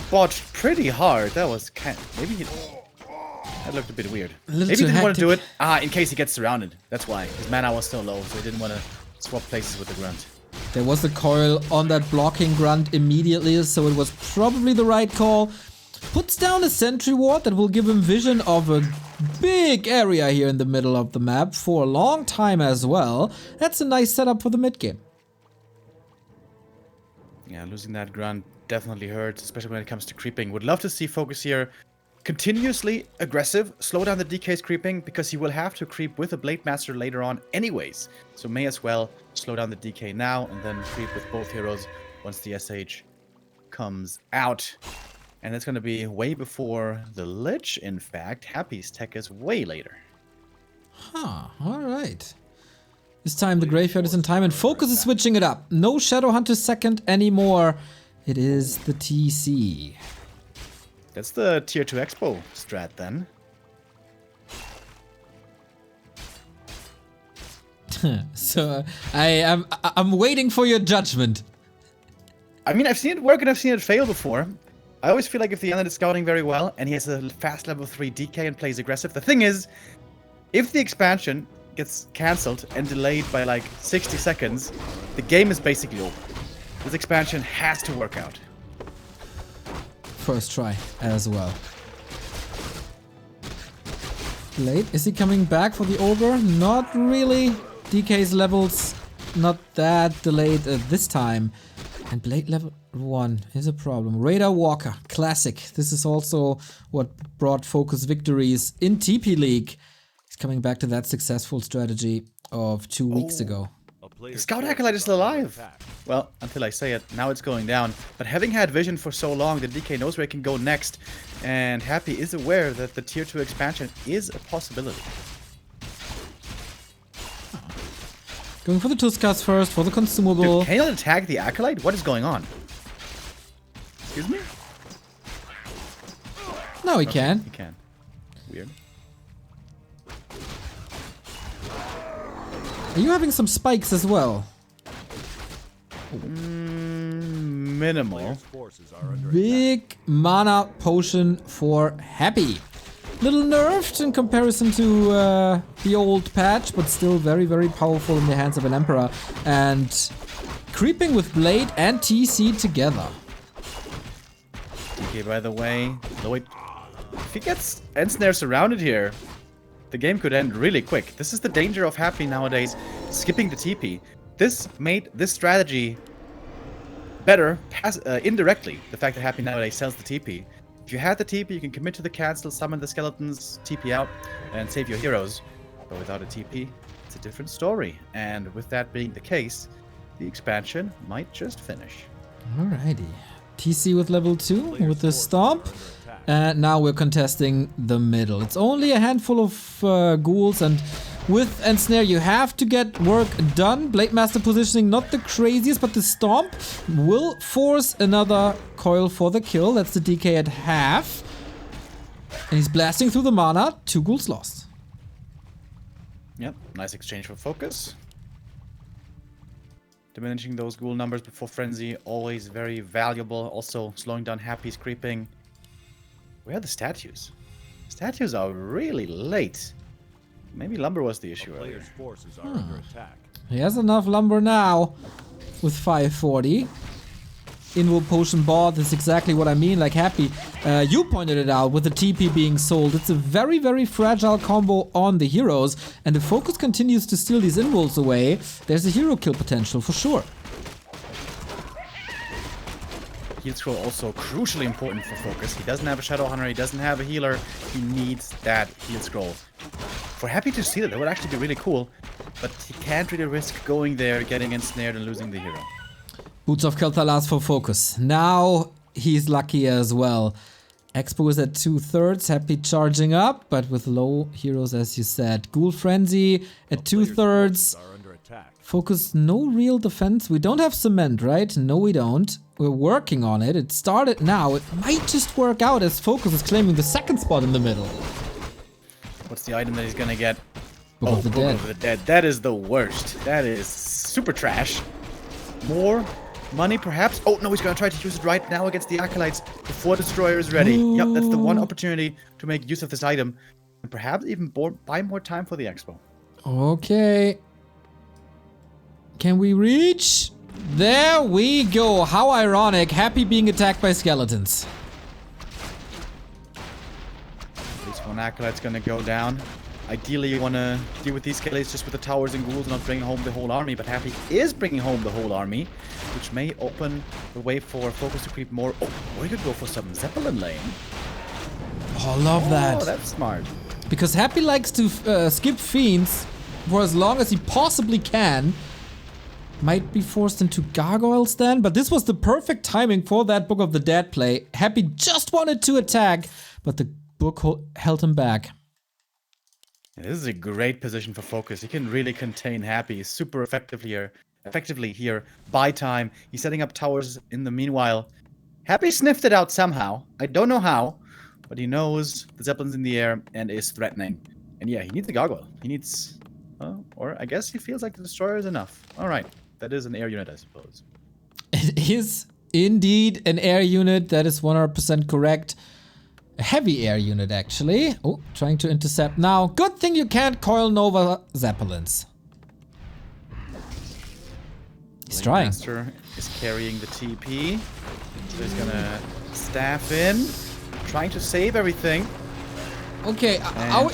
Speaker 3: botched pretty hard. That was kind of, maybe that looked a bit weird. Maybe he didn't want to do it. In case he gets surrounded. That's why. His mana was so low, so he didn't want to swap places with the grunt.
Speaker 1: There was a coil on that blocking grunt immediately, so it was probably the right call. Puts down a sentry ward that will give him vision of a big area here in the middle of the map for a long time as well. That's a nice setup for the mid game.
Speaker 3: Yeah, losing that grunt definitely hurts, especially when it comes to creeping. Would love to see FoCuS here continuously aggressive, slow down the DK's creeping, because he will have to creep with a Blade Master later on anyways. So may as well slow down the DK now and then creep with both heroes once the SH comes out. And that's going to be way before the Lich, in fact. Happy's tech is way later.
Speaker 1: Huh, alright. This time the graveyard is in time and FoCuS is switching it up. No Shadowhunter second anymore. It is the TC.
Speaker 3: That's the tier 2 expo strat then.
Speaker 1: So I'm waiting for your judgment.
Speaker 3: I mean, I've seen it work and I've seen it fail before. I always feel like if the unit is scouting very well and he has a fast level 3 DK and plays aggressive, the thing is, if the expansion gets cancelled and delayed by like 60 seconds, the game is basically over. This expansion has to work out.
Speaker 1: First try as well. Blade, is he coming back for the ogre? Not really. DK's levels not that delayed this time. And Blade level 1 is a problem. Radar Walker, classic. This is also what brought FoCuS victories in TP League. He's coming back to that successful strategy of 2 weeks ago.
Speaker 3: The Scout Acolyte is still alive. Well, until I say it, now it's going down. But having had vision for so long, the DK knows where it can go next. And Happy is aware that the tier 2 expansion is a possibility.
Speaker 1: Going for the Tuskas first, for the consumable.
Speaker 3: Dude, can you attack the Acolyte? What is going on? Excuse me?
Speaker 1: No, he can.
Speaker 3: He can. Weird.
Speaker 1: Are you having some spikes as well?
Speaker 3: Minimal.
Speaker 4: Forces are under
Speaker 1: Big mana potion for Happy. Little nerfed in comparison to the old patch, but still very, very powerful in the hands of an Emperor. And creeping with Blade and TC together.
Speaker 3: DK, by the way. No, wait. If he gets Ensnare surrounded here, the game could end really quick. This is the danger of Happy nowadays, skipping the TP. This made this strategy better indirectly, the fact that Happy nowadays sells the TP. If you had the TP, you can commit to the cancel, summon the skeletons, TP out, and save your heroes. But without a TP, it's a different story. And with that being the case, the expansion might just finish.
Speaker 1: Alrighty. TC with level 2 with the stomp. And now we're contesting the middle. It's only a handful of ghouls, and with Ensnare you have to get work done. Blade Master positioning not the craziest, but the stomp will force another coil for the kill. That's the DK at half. And he's blasting through the mana. 2 ghouls lost.
Speaker 3: Yep, nice exchange for FoCuS. Diminishing those ghoul numbers before Frenzy, always very valuable. Also slowing down Happy's creeping. Where are the statues? Statues are really late. Maybe lumber was the issue earlier.
Speaker 4: player's forces are under attack.
Speaker 1: He has enough lumber now with 540. Invo Potion bought, that's exactly what I mean, like Happy. You pointed it out with the TP being sold. It's a very, very fragile combo on the heroes. And if FoCuS continues to steal these invuls away, there's a hero kill potential for sure.
Speaker 3: heal scroll also crucially important for FoCuS. He doesn't have a Shadow Hunter, he doesn't have a healer. He needs that heal scroll. We're happy to see that would actually be really cool, but he can't really risk going there, getting ensnared and losing the hero.
Speaker 1: Boots of Kel'Thuzad for FoCuS. Now he's lucky as well. Expo is at 2/3, Happy charging up, but with low heroes as you said. Ghoul Frenzy at 2/3.
Speaker 4: Are under attack.
Speaker 1: FoCuS, no real defense. We don't have cement, right? No, we don't. We're working on it. It started now. It might just work out as FoCuS is claiming the second spot in the middle.
Speaker 3: What's the item that he's gonna get?
Speaker 1: Book of the
Speaker 3: Book
Speaker 1: Dead.
Speaker 3: of the Dead. That is the worst. That is super trash. More money, perhaps? Oh, no, he's gonna try to use it right now against the Acolytes before Destroyer is ready. Yep, that's the one opportunity to make use of this item. And perhaps even buy more time for the Expo.
Speaker 1: Okay. Can we reach? There we go. How ironic. Happy being attacked by skeletons.
Speaker 3: This one Acolyte's gonna go down. Ideally, you want to deal with these skellies just with the towers and ghouls and not bring home the whole army, but Happy is bringing home the whole army, which may open the way for FoCuS to creep more. Oh, we could go for some Zeppelin lane.
Speaker 1: Oh, I love that.
Speaker 3: Oh, that's smart.
Speaker 1: Because Happy likes to skip Fiends for as long as he possibly can. Might be forced into Gargoyles then, but this was the perfect timing for that Book of the Dead play. Happy just wanted to attack, but the book held him back.
Speaker 3: This is a great position for FoCuS. He can really contain Happy super effectively here. Buy time. He's setting up towers in the meanwhile. Happy sniffed it out somehow. I don't know how, but he knows the Zeppelin's in the air and is threatening. And yeah, he needs a Gargoyle. He needs... or I guess he feels like the Destroyer is enough. Alright, that is an air unit, I suppose.
Speaker 1: It is indeed an air unit. That is 100% correct. A heavy air unit, actually. Oh, trying to intercept now. Good thing you can't coil Nova Zeppelins. He's trying.
Speaker 3: Master is carrying the TP. So he's gonna staff in. Trying to save everything.
Speaker 1: Okay,
Speaker 3: And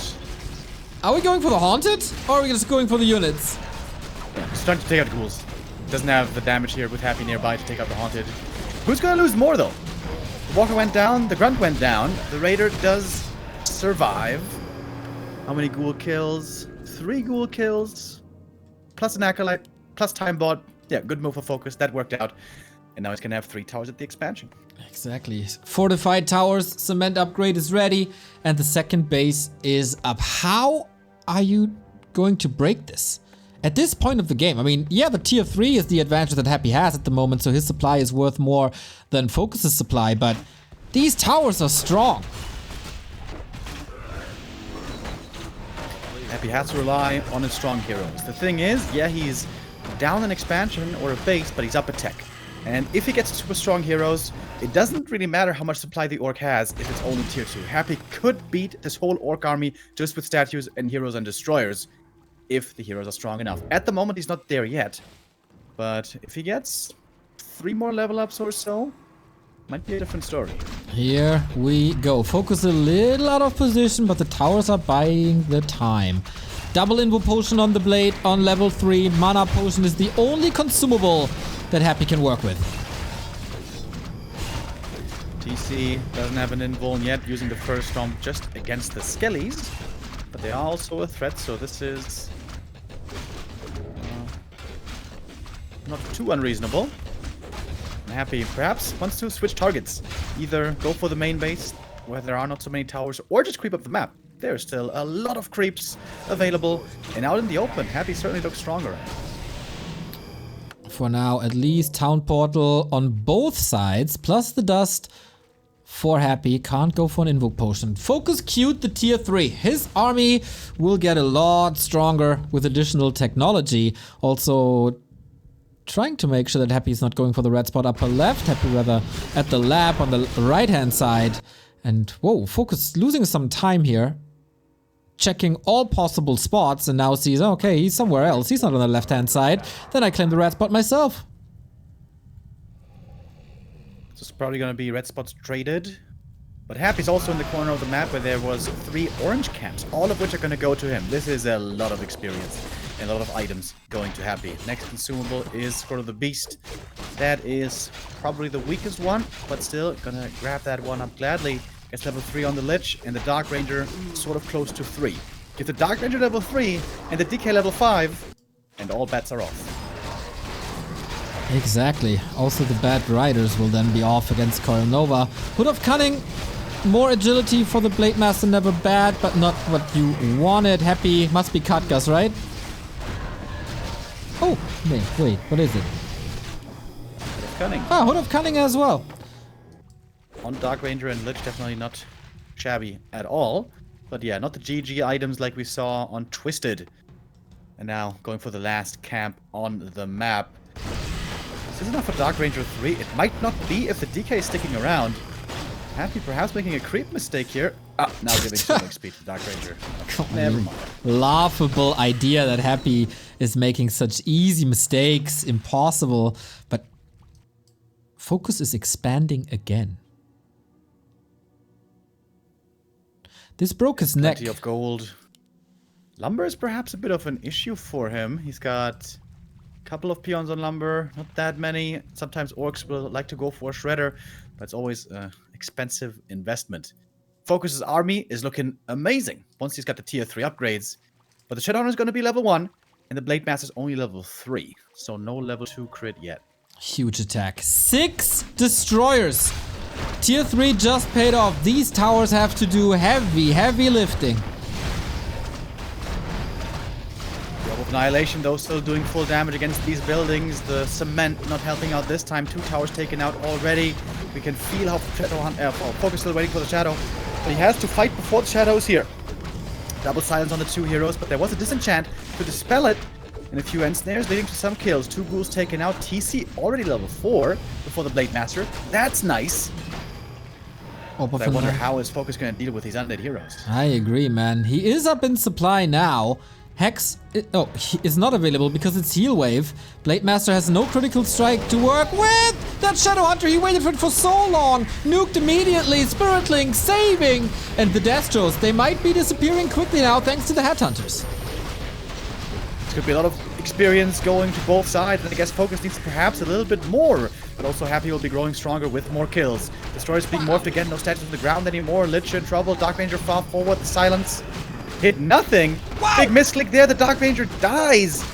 Speaker 1: are we going for the Haunted? Or are we just going for the units?
Speaker 3: yeah, he's trying to take out ghouls. Doesn't have the damage here with Happy nearby to take out the Haunted. Who's gonna lose more, though? The Walker went down, the Grunt went down. The Raider does survive. How many ghoul kills? 3 ghoul kills. Plus an Acolyte, plus Time Bot. Yeah, good move for FoCuS. That worked out. And now he's gonna have 3 towers at the expansion.
Speaker 1: Exactly. Fortified towers, cement upgrade is ready, and the second base is up. How are you going to break this? At this point of the game, I mean, yeah, the tier 3 is the advantage that Happy has at the moment, so his supply is worth more than FoCuS's supply, but these towers are strong.
Speaker 3: Happy has to rely on his strong heroes. The thing is, yeah, he's down an expansion or a base, but he's up a tech. And if he gets super strong heroes, it doesn't really matter how much supply the Orc has if it's only tier 2. Happy could beat this whole Orc army just with statues and heroes and destroyers if the heroes are strong enough. At the moment, he's not there yet. But if he gets 3 more level ups or so, might be a different story.
Speaker 1: Here we go. FoCuS a little out of position, but the towers are buying the time. Double Invo Potion on the blade on level 3. Mana Potion is the only consumable that Happy can work with.
Speaker 3: TC doesn't have an invuln yet, using the first storm just against the Skellies. But they are also a threat, so this is not too unreasonable. Happy perhaps wants to switch targets. Either go for the main base, where there are not so many towers, or just creep up the map. There's still a lot of creeps available, and out in the open, Happy certainly looks stronger.
Speaker 1: For now, at least Town Portal on both sides, plus the dust for Happy. Can't go for an Invoke Potion. FoCuS queued the tier 3. His army will get a lot stronger with additional technology. Also, trying to make sure that Happy is not going for the red spot upper left. Happy rather at the lab on the right-hand side. And whoa, FoCuS losing some time here. Checking all possible spots and now sees, okay, he's somewhere else. He's not on the left-hand side. Then I claim the red spot myself.
Speaker 3: So it's probably going to be red spots traded. But Happy's also in the corner of the map where there was 3 orange camps, all of which are going to go to him. This is a lot of experience. and a lot of items going to Happy. Next consumable is Scroll of the Beast. That is probably the weakest one, but still gonna grab that one up gladly. Gets level 3 on the Lich, and the Dark Ranger sort of close to 3. Get the Dark Ranger level 3 and the DK level 5, and all bets are off.
Speaker 1: Exactly. Also, the bad riders will then be off against Coil Nova. Hood of Cunning, more agility for the Blade Master, never bad, but not what you wanted. Happy must be Katgas, right? Oh, wait, what is it?
Speaker 3: Hood of Cunning.
Speaker 1: Ah, Hood of Cunning as well.
Speaker 3: On Dark Ranger and Lich, definitely not shabby at all. But yeah, not the GG items like we saw on Twisted. And now going for the last camp on the map. This is enough for Dark Ranger 3. It might not be if the DK is sticking around. Happy perhaps making a creep mistake here. Ah, now giving so much speed to Dark Ranger. Never mind.
Speaker 1: Laughable idea that Happy is making such easy mistakes. Impossible. But FoCuS is expanding again. This broke his neck.
Speaker 3: Plenty of gold. Lumber is perhaps a bit of an issue for him. He's got a couple of peons on lumber, not that many. Sometimes orcs will like to go for a shredder, but it's always an expensive investment. FoCuS's army is looking amazing once he's got the tier 3 upgrades. But the Shadowrunner is going to be level 1, and the Blade Master is only level 3. So no level 2 crit yet.
Speaker 1: Huge attack. 6 destroyers. Tier 3 just paid off. These towers have to do heavy lifting.
Speaker 3: Robe of Annihilation, though, still doing full damage against these buildings. The cement not helping out this time. 2 towers taken out already. We can feel how FoCuS still waiting for the Shadow. But he has to fight before the Shadow is here. Double silence on the 2 heroes, but there was a disenchant to dispel it. And a few end snares leading to some kills. 2 ghouls taken out. TC already level 4 before the Blade Master. That's nice. But I wonder how is FoCuS going to deal with these undead heroes.
Speaker 1: I agree, man. He is up in supply now. Hex is not available because it's Heal Wave. Blade Master has no critical strike to work with. That Shadow Hunter, he waited for it for so long. Nuked immediately. Spirit Link saving. And the Destros, they might be disappearing quickly now thanks to the Headhunters.
Speaker 3: This could be a lot of experience going to both sides, and I guess FoCuS needs perhaps a little bit more. But also Happy will be growing stronger with more kills. Destroyers being morphed again, no statues on the ground anymore. Lich in trouble. Dark Ranger far forward. The silence hit nothing. Wow. Big misclick there. The Dark Ranger dies.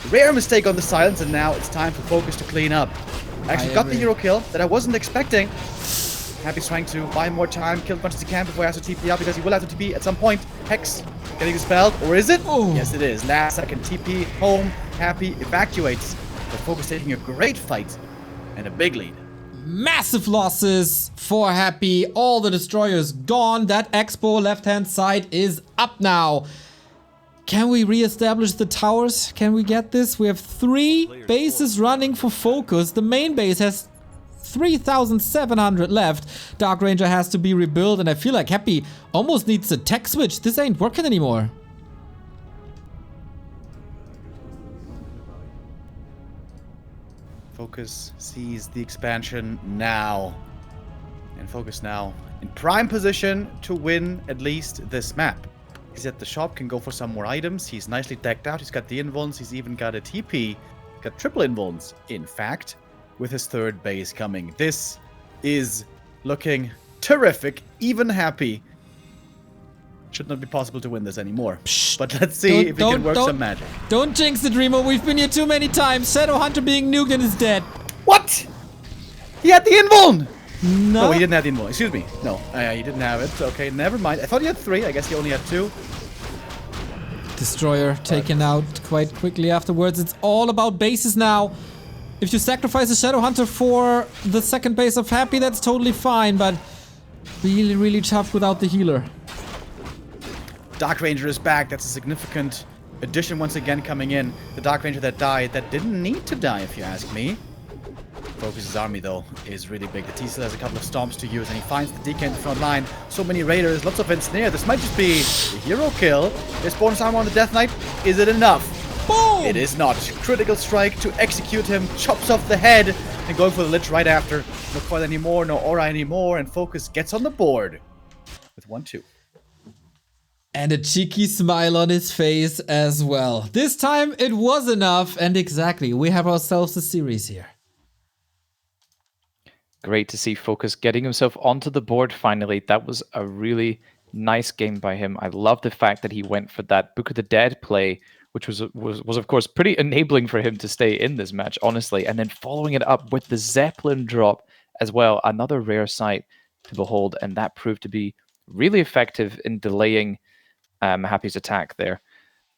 Speaker 3: Rare mistake on the silence, and now it's time for FoCuS to clean up. Actually got the hero kill that I wasn't expecting. Happy's trying to buy more time, kill as much as he can before he has to TP out, because he will have to TP at some point. Hex getting dispelled, or is it?
Speaker 1: Oh.
Speaker 3: Yes, it is. Last second TP home. Happy evacuates. But FoCuS taking a great fight and a big lead.
Speaker 1: Massive losses for Happy. All the destroyers gone. That Expo left-hand side is up now. Can we re-establish the towers? Can we get this? We have 3 bases running for FoCuS. The main base has 3,700 left. Dark Ranger has to be rebuilt, and I feel like Happy almost needs a tech switch. This ain't working anymore.
Speaker 3: FoCuS sees the expansion now. And FoCuS now in prime position to win at least this map. He's at the shop, can go for some more items. He's nicely decked out. He's got the invulns. He's even got a TP. Got triple invulns, in fact, with his 3rd base coming. This is looking terrific. Even Happy. Should not be possible to win this anymore.
Speaker 1: Psst.
Speaker 3: But let's see if he can work some magic.
Speaker 1: Don't jinx it, Remo. We've been here too many times. Shadow Hunter being nuked and is dead.
Speaker 3: What? He had the invuln!
Speaker 1: No.
Speaker 3: No, he didn't have the invuln. Excuse me. No, he didn't have it. Okay, never mind. I thought he had 3. I guess he only had 2.
Speaker 1: Destroyer taken out quite quickly afterwards. It's all about bases now. If you sacrifice a Shadow Hunter for the 2nd base of Happy, that's totally fine, but really tough without the healer.
Speaker 3: Dark Ranger is back. That's a significant addition once again coming in. The Dark Ranger that died, that didn't need to die if you ask me. FoCuS's army, though, is really big. The T still has a couple of stomps to use, and he finds the DK in the front line. So many raiders, lots of ensnare. This might just be a hero kill. There's bonus armor on the Death Knight. Is it enough?
Speaker 1: Boom!
Speaker 3: It is not. Critical strike to execute him. Chops off the head. And going for the Lich right after. No coil anymore, no aura anymore. And FoCuS gets on the board with 1-2.
Speaker 1: And a cheeky smile on his face as well. This time it was enough, and exactly, we have ourselves a series here.
Speaker 2: Great to see FoCuS getting himself onto the board finally. That was a really nice game by him. I love the fact that he went for that Book of the Dead play, which was of course pretty enabling for him to stay in this match, honestly. And then following it up with the Zeppelin drop as well, another rare sight to behold, and that proved to be really effective in delaying Happy's attack there.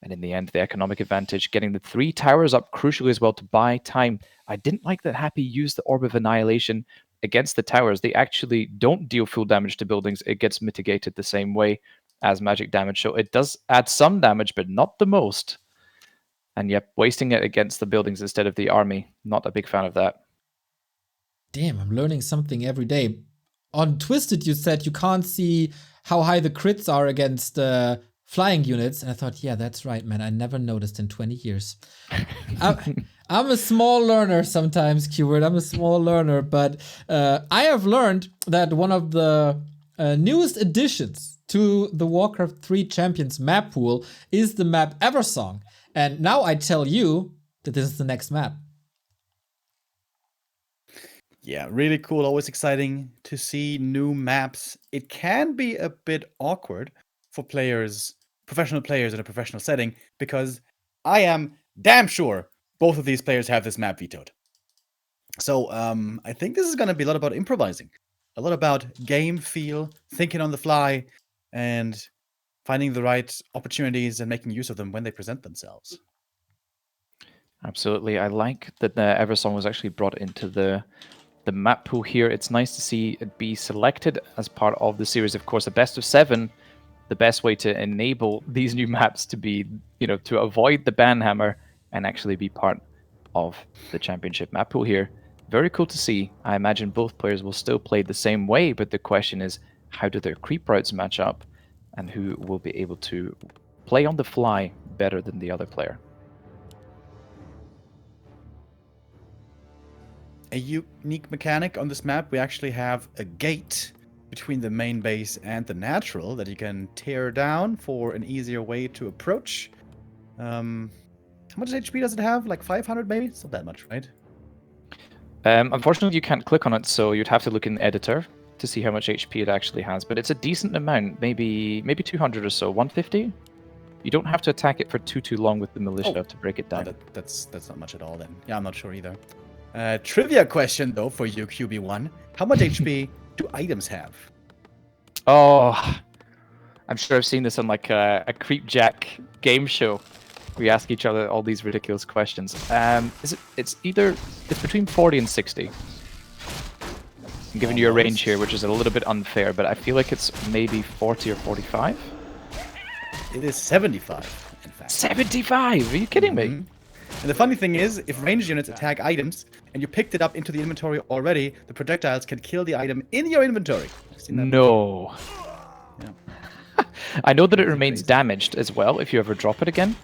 Speaker 2: And in the end, the economic advantage, getting the 3 towers up crucially as well to buy time. I didn't like that Happy used the Orb of Annihilation against the towers. They actually don't deal full damage to buildings. It gets mitigated the same way as magic damage. So it does add some damage, but not the most. And yep, wasting it against the buildings instead of the army. Not a big fan of that.
Speaker 1: Damn, I'm learning something every day. On Twisted, you said you can't see how high the crits are against flying units. And I thought, yeah, that's right, man. I never noticed in 20 years. I'm a small learner sometimes, Quberte. I'm a small learner. But I have learned that one of the newest additions to the Warcraft 3 Champions map pool is the map Eversong. And now I tell you that this is the next map.
Speaker 3: Yeah, really cool. Always exciting to see new maps. It can be a bit awkward for players, professional players in a professional setting, because I am damn sure both of these players have this map vetoed. So I think this is going to be a lot about improvising, a lot about game feel, thinking on the fly, and finding the right opportunities and making use of them when they present themselves.
Speaker 2: Absolutely. I like that the Eversong was actually brought into the map pool here. It's nice to see it be selected as part of the series. Of course, a best of 7, the best way to enable these new maps to be, to avoid the ban hammer and actually be part of the championship map pool here. Very cool to see. I imagine both players will still play the same way, but the question is, how do their creep routes match up and who will be able to play on the fly better than the other player?
Speaker 3: A unique mechanic on this map, we actually have a gate between the main base and the natural that you can tear down for an easier way to approach. How much HP does it have? Like 500 maybe? It's not that much, right?
Speaker 2: Unfortunately, you can't click on it, so you'd have to look in the editor to see how much HP it actually has. But it's a decent amount, maybe 200 or so, 150? You don't have to attack it for too long with the militia to break it down.
Speaker 3: No, that's not much at all then. Yeah, I'm not sure either. Trivia question though for you, QB1. How much HP do items have?
Speaker 2: Oh, I'm sure I've seen this on like a Creep Jack game show. We ask each other all these ridiculous questions. It's between 40 and 60. I'm giving you a range here, which is a little bit unfair, but I feel like it's maybe 40 or 45.
Speaker 3: It is 75, in fact.
Speaker 2: 75? Are you kidding me?
Speaker 3: And the funny thing is, if ranged units attack items, and you picked it up into the inventory already, the projectiles can kill the item in your inventory.
Speaker 2: No.
Speaker 3: Yeah.
Speaker 2: I know that it remains damaged as well if you ever drop it again.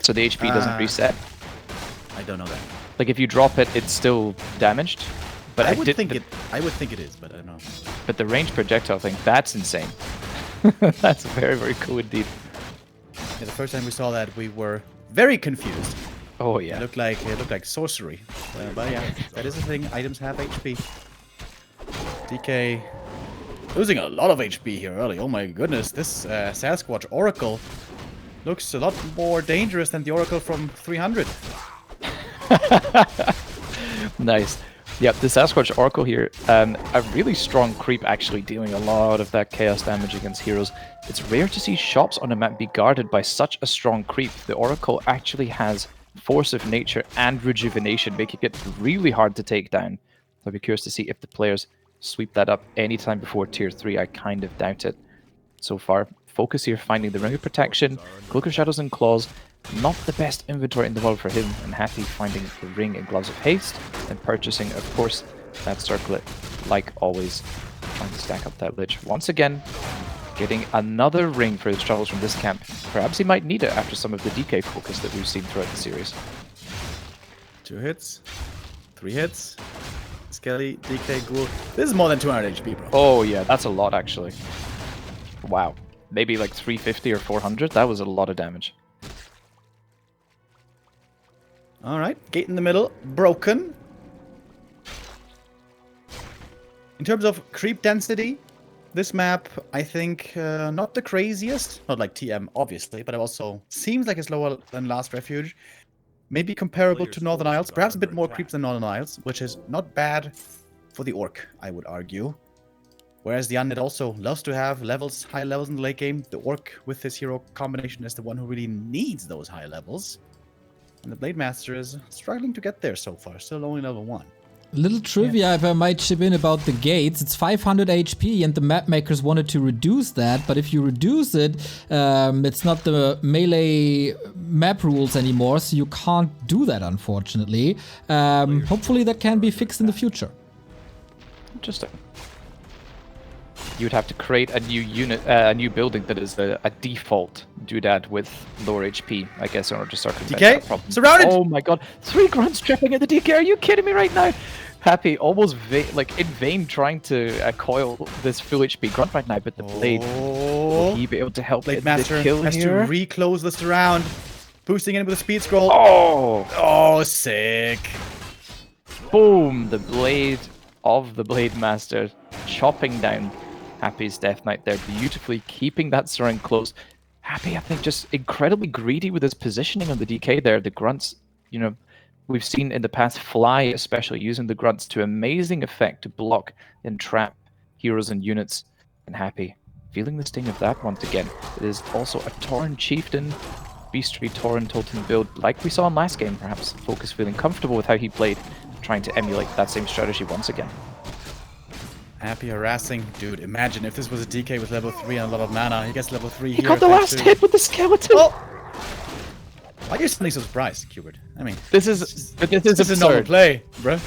Speaker 2: So the HP doesn't reset.
Speaker 3: I don't know that.
Speaker 2: Like if you drop it, it's still damaged. But
Speaker 3: I would think it is, but I don't know.
Speaker 2: But the ranged projectile thing, that's insane. That's very, very cool indeed.
Speaker 3: Yeah, the first time we saw that, we were very confused.
Speaker 2: Oh yeah.
Speaker 3: It looked like sorcery. But yeah, that is the thing. Items have HP. DK losing a lot of HP here early. Oh my goodness, this Sasquatch Oracle looks a lot more dangerous than the Oracle from 300.
Speaker 2: Nice. Yep, the Sasquatch Oracle here, a really strong creep actually dealing a lot of that chaos damage against heroes. It's rare to see shops on a map be guarded by such a strong creep. The Oracle actually has Force of Nature and Rejuvenation, making it really hard to take down. I'll be curious to see if the players sweep that up anytime before Tier 3. I kind of doubt it so far. FoCuS here finding the Ring of Protection, Cloak of Shadows and Claws. Not the best inventory in the world for him, and Happy finding the Ring and Gloves of Haste, and purchasing, of course, that circlet, like always, trying to stack up that Lich. Once again, getting another ring for his travels from this camp. Perhaps he might need it after some of the DK focus that we've seen throughout the series.
Speaker 3: 2 hits, 3 hits, Skelly, DK, Ghoul. This is more than 200 HP, bro.
Speaker 2: Oh yeah, that's a lot actually. Wow. maybe like 350 or 400. That was a lot of damage.
Speaker 3: All right, gate in the middle, broken. In terms of creep density, this map, I think, not the craziest. Not like TM, obviously, but it also seems like it's lower than Last Refuge. Maybe comparable to Northern Isles, perhaps a bit more creeps than Northern Isles, which is not bad for the Orc, I would argue. Whereas the Undead also loves to have levels, high levels in the late game. The Orc with this hero combination is the one who really needs those high levels. And the Blade Master is struggling to get there so far, still only level 1.
Speaker 1: Little trivia, if I might chip in about the gates, it's 500 HP and the map makers wanted to reduce that, but if you reduce it, it's not the melee map rules anymore, so you can't do that, unfortunately. Hopefully that can be fixed in the future.
Speaker 2: Interesting. You would have to create a new unit, a new building that is a default doodad with lower HP, I guess, in order to circumvent that problem.
Speaker 3: Surrounded!
Speaker 2: Oh my god, 3 grunts trapping at the DK, are you kidding me right now? Happy, almost like in vain trying to coil this full HP grunt right now, but the blade, will he be able to help
Speaker 3: Blade
Speaker 2: get
Speaker 3: Master
Speaker 2: the kill
Speaker 3: has
Speaker 2: here?
Speaker 3: to reclose the surround, boosting in with a speed scroll.
Speaker 2: Oh,
Speaker 3: Sick!
Speaker 2: boom, the blade of the Blade Master chopping down Happy's Death Knight there, beautifully keeping that surround close. Happy, I think, just incredibly greedy with his positioning on the DK there. The grunts, you know, we've seen in the past fly, especially using the grunts to amazing effect to block and trap heroes and units. And Happy, feeling the sting of that once again. It is also a Tauren Chieftain, Beastry Tauren Totem build, like we saw in last game, perhaps. FoCuS feeling comfortable with how he played, trying to emulate that same strategy once again.
Speaker 3: Happy harassing. Dude, imagine if this was a DK with level 3 and a lot of mana. He gets level 3
Speaker 2: He
Speaker 3: here.
Speaker 2: got the last hit with the skeleton!
Speaker 3: Oh! Why are you suddenly so surprised, Quberte? I mean,
Speaker 2: This is
Speaker 3: a normal
Speaker 2: absurd.
Speaker 3: play, bro.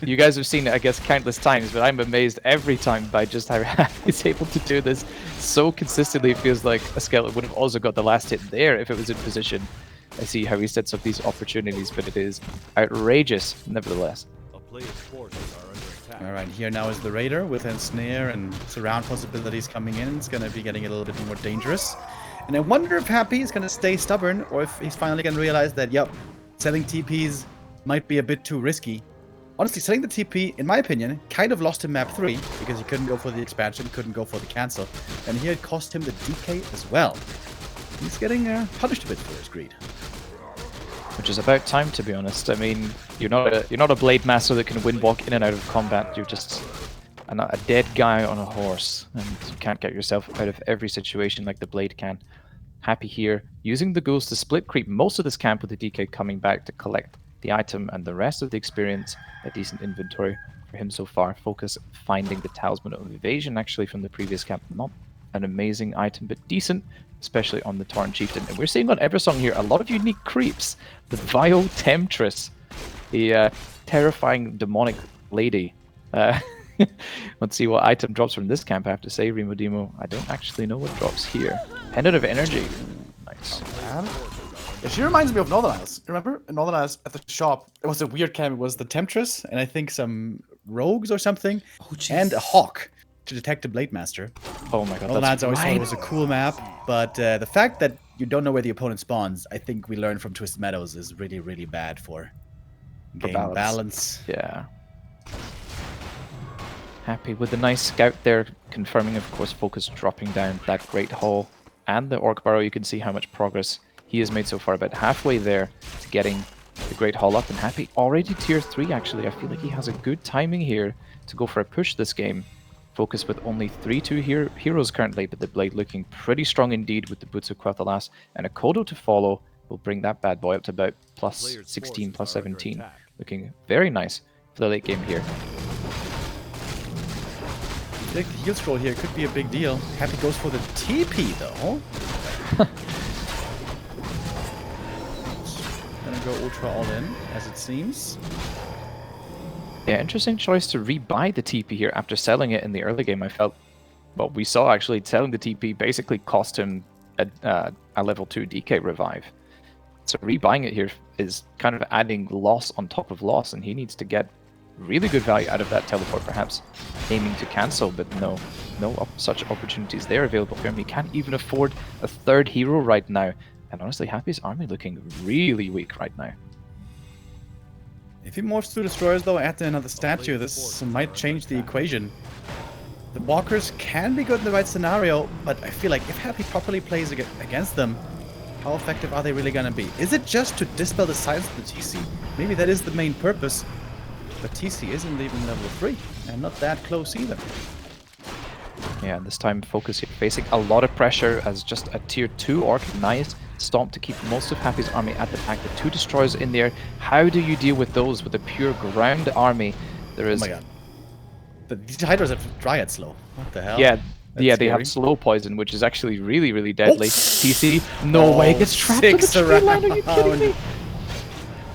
Speaker 2: You guys have seen it, I guess, countless times, but I'm amazed every time by just how he's able to do this so consistently. It feels like a skeleton would have also got the last hit there if it was in position. I see how he sets up these opportunities, but it is outrageous, nevertheless.
Speaker 4: A player's forces are under attack.
Speaker 3: All right, here now is the Raider with a snare and surround possibilities coming in. It's going to be getting a little bit more dangerous. And I wonder if Happy is going to stay stubborn or if he's finally going to realize that, yep, selling TPs might be a bit too risky. Honestly, selling the TP, in my opinion, kind of lost him map 3 because he couldn't go for the expansion, couldn't go for the cancel. And here it cost him the DK as well. He's getting punished a bit for his greed.
Speaker 2: Which is about time, to be honest. I mean, you're not a Blade Master that can windwalk in and out of combat. You're just a dead guy on a horse, and you can't get yourself out of every situation like the Blade can. Happy here, using the ghouls to split creep most of this camp with the DK coming back to collect the item and the rest of the experience. A decent inventory for him so far. FoCuS finding the Talisman of Evasion actually from the previous camp. Not an amazing item, but decent, especially on the Tauren Chieftain. And we're seeing on Eversong here a lot of unique creeps. The Vile Temptress, the terrifying demonic lady. Let's see what item drops from this camp, I have to say, Remo Demo. I don't actually know what drops here. Pendant of Energy. Nice.
Speaker 3: Yeah, she reminds me of Northern Isles. Remember? In Northern Isles, at the shop, it was a weird camp. It was the Temptress, and I think some rogues or something, and a hawk to detect the Blade Master.
Speaker 2: Oh my god,
Speaker 3: Northern Isles
Speaker 2: that's
Speaker 3: always thought
Speaker 2: right.
Speaker 3: it was a cool map, but the fact that you don't know where the opponent spawns, I think we learned from Twisted Meadows, is really, really bad for game balance.
Speaker 2: Yeah. Happy with the nice scout there, confirming, of course, FoCuS dropping down that Great Hall and the Orc Burrow. You can see how much progress he has made so far, about halfway there to getting the Great Hall up. And Happy already tier 3, actually. I feel like he has a good timing here to go for a push this game. FoCuS with only 3-2 heroes currently, but the Blade looking pretty strong indeed with the Boots of Quel'Thalas. And a Kodo to follow will bring that bad boy up to about plus 16, plus 17. Looking very nice for the late game here.
Speaker 3: I think the heal scroll here could be a big deal. Happy goes for the TP though. Gonna go ultra all in, as it seems.
Speaker 2: Yeah, interesting choice to rebuy the TP here after selling it in the early game. I felt, well, we saw actually selling the TP basically cost him a level 2 DK revive. So rebuying it here is kind of adding loss on top of loss, and he needs to get really good value out of that teleport, perhaps aiming to cancel, but no such opportunities there available for him. He can't even afford a third hero right now, and honestly, Happy's army looking really weak right now.
Speaker 3: If he morphs two destroyers though, add another statue, this might change the equation. The walkers can be good in the right scenario, but I feel like if Happy properly plays against them, how effective are they really gonna be? Is it just to dispel the silence of the TC? Maybe that is the main purpose, but TC isn't even level 3, and not that close either.
Speaker 2: Yeah, this time FoCuS here facing a lot of pressure as just a tier 2 orc. Nice stomp to keep most of Happy's army at the back. The 2 destroyers in there. How do you deal with those with a pure ground army? There is...
Speaker 3: Oh my god. But these Hydras have Dryad slow. What the hell?
Speaker 2: Yeah,
Speaker 3: That's
Speaker 2: they
Speaker 3: scary.
Speaker 2: have slow poison, which is actually really deadly. TC, no way, gets trapped in the
Speaker 3: 6
Speaker 2: tree line, are you kidding me?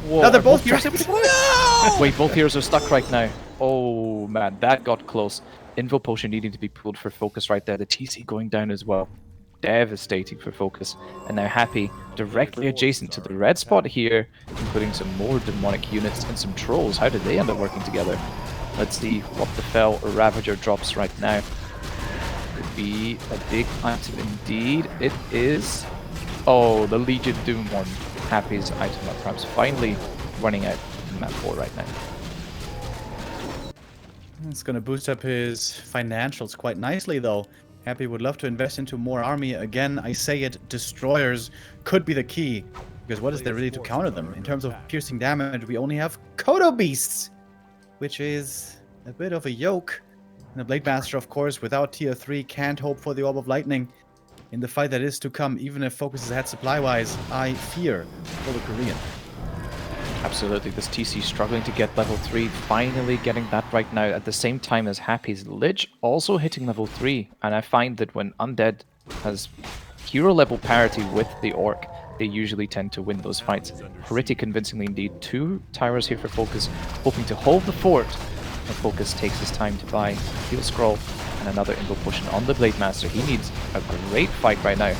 Speaker 2: Whoa,
Speaker 3: No, they're
Speaker 2: are
Speaker 3: both
Speaker 2: heroes
Speaker 3: trapped.
Speaker 2: able to play? Wait, both heroes are stuck right now. Oh man, that got close. Invo potion needing to be pulled for FoCuS right there. The TC going down as well. Devastating for FoCuS. And now Happy directly adjacent to the red spot here, including some more demonic units and some trolls. How did they end up working together? Let's see what the fell Ravager drops right now. Could be a big item indeed. It is... Oh, the Legion Doom one. Happy's item perhaps finally running out in map 4 right now.
Speaker 3: It's gonna boost up his financials quite nicely though. Happy would love to invest into more army. Again, I say it, destroyers could be the key. Because what is there really to counter them? In terms of piercing damage, we only have Kodo Beasts, which is a bit of a yoke. And the Blade Master, of course, without tier 3, can't hope for the Orb of Lightning. In the fight that is to come, even if FoCuS is ahead supply-wise, I fear for the Korean.
Speaker 2: Absolutely, this TC struggling to get level 3, finally getting that right now at the same time as Happy's Lich also hitting level 3. And I find that when Undead has hero level parity with the Orc, they usually tend to win those fights. Pretty convincingly indeed. 2 towers here for FoCuS, hoping to hold the fort. And FoCuS takes his time to buy Heal Scroll and another Invo Potion on the Blade Master. He needs a great fight right now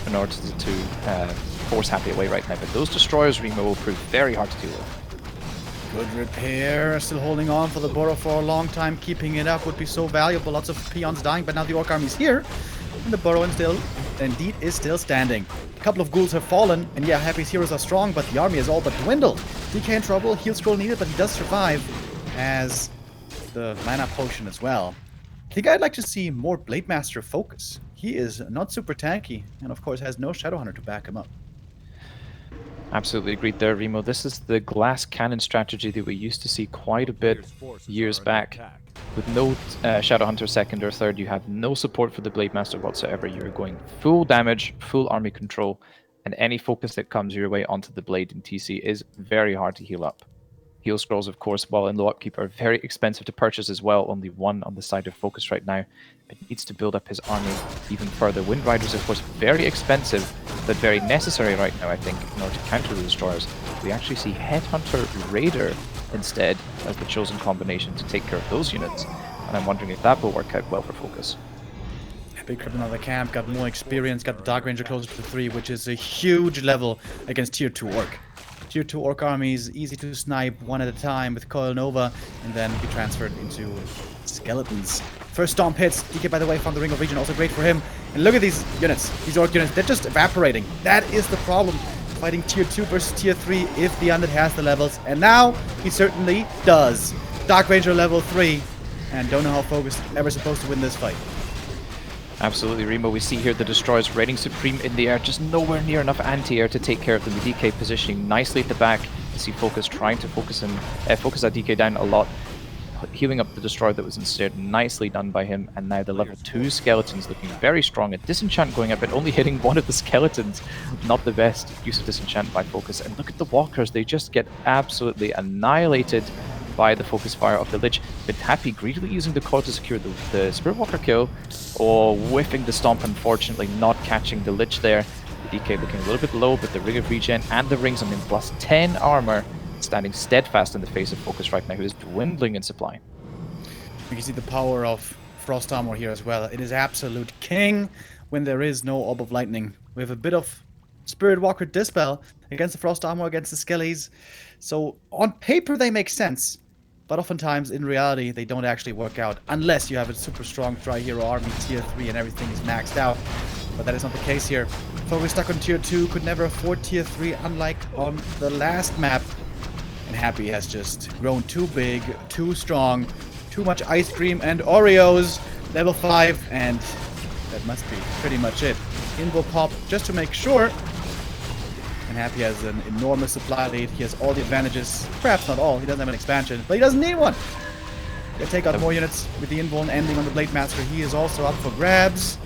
Speaker 2: in order to force Happy away right now, but those destroyers, Remo, will prove very hard to deal with.
Speaker 3: Good repair, still holding on for the Burrow for a long time. Keeping it up would be so valuable. Lots of peons dying, but now the Orc army's here. And the Burrow indeed is still standing. A couple of ghouls have fallen, and yeah, Happy's heroes are strong, but the army is all but dwindled. DK in trouble, Heal Scroll needed, but he does survive as the mana potion as well. I think I'd like to see more Blade Master FoCuS. He is not super tanky, and of course has no Shadowhunter to back him up.
Speaker 2: Absolutely agreed there, Remo. This is the glass cannon strategy that we used to see quite a bit years back. With no Shadowhunter second or third, you have no support for the Blade Master whatsoever. You're going full damage, full army control, and any FoCuS that comes your way onto the Blade in TC is very hard to heal up. Heal Scrolls, of course, while in low upkeep, are very expensive to purchase as well. Only 1 on the side of FoCuS right now. But needs to build up his army even further. Wind Riders, of course, very expensive, but very necessary right now, I think, in order to counter the destroyers. We actually see Headhunter Raider instead as the chosen combination to take care of those units. And I'm wondering if that will work out well for FoCuS.
Speaker 3: Big Crypt another camp, got more experience, got the Dark Ranger closer to 3, which is a huge level against tier 2 Orc. Tier 2 Orc armies, easy to snipe one at a time with Coil Nova, and then be transferred into skeletons. First Stomp hits, DK by the way found the Ring of Region, also great for him. And look at these units, these Orc units, they're just evaporating. That is the problem, fighting tier 2 versus tier 3 if the Undead has the levels. And now, he certainly does. Dark Ranger level 3, and don't know how FoCuS ever supposed to win this fight.
Speaker 2: Absolutely, Remo. We see here the Destroyers reigning supreme in the air, just nowhere near enough anti-air to take care of them. The DK positioning nicely at the back. You see FoCuS trying to focus that DK down a lot, healing up the Destroyer that was instead nicely done by him. And now the level 2 skeletons looking very strong. A disenchant going up, but only hitting one of the skeletons. Not the best use of disenchant by FoCuS. And look at the walkers; they just get absolutely annihilated by the focus fire of the Lich. But Happy greedily using the core to secure the Spirit Walker kill, or whiffing the Stomp, unfortunately not catching the Lich there. The DK looking a little bit low, but the Ring of Regen and the rings on him plus 10 armor, standing steadfast in the face of FoCuS right now, who is dwindling in supply.
Speaker 3: You can see the power of Frost Armor here as well. It is absolute king when there is no Orb of Lightning. We have a bit of Spirit Walker Dispel against the Frost Armor, against the Skellies. So on paper they make sense. but oftentimes in reality they don't actually work out unless you have a super strong tri-hero army tier 3 and everything is maxed out. But that is not the case here. FoCuS stuck on tier 2, could never afford tier 3 unlike on the last map. And Happy has just grown too big, too strong, too much ice cream and Oreos. Level 5, and that must be pretty much it. Invo pop just to make sure. And Happy has an enormous supply lead. He has all the advantages. Perhaps not all. He doesn't have an expansion, but he doesn't need one. He'll take out more units with the Invuln ending on the Blade Master. He is also up for grabs.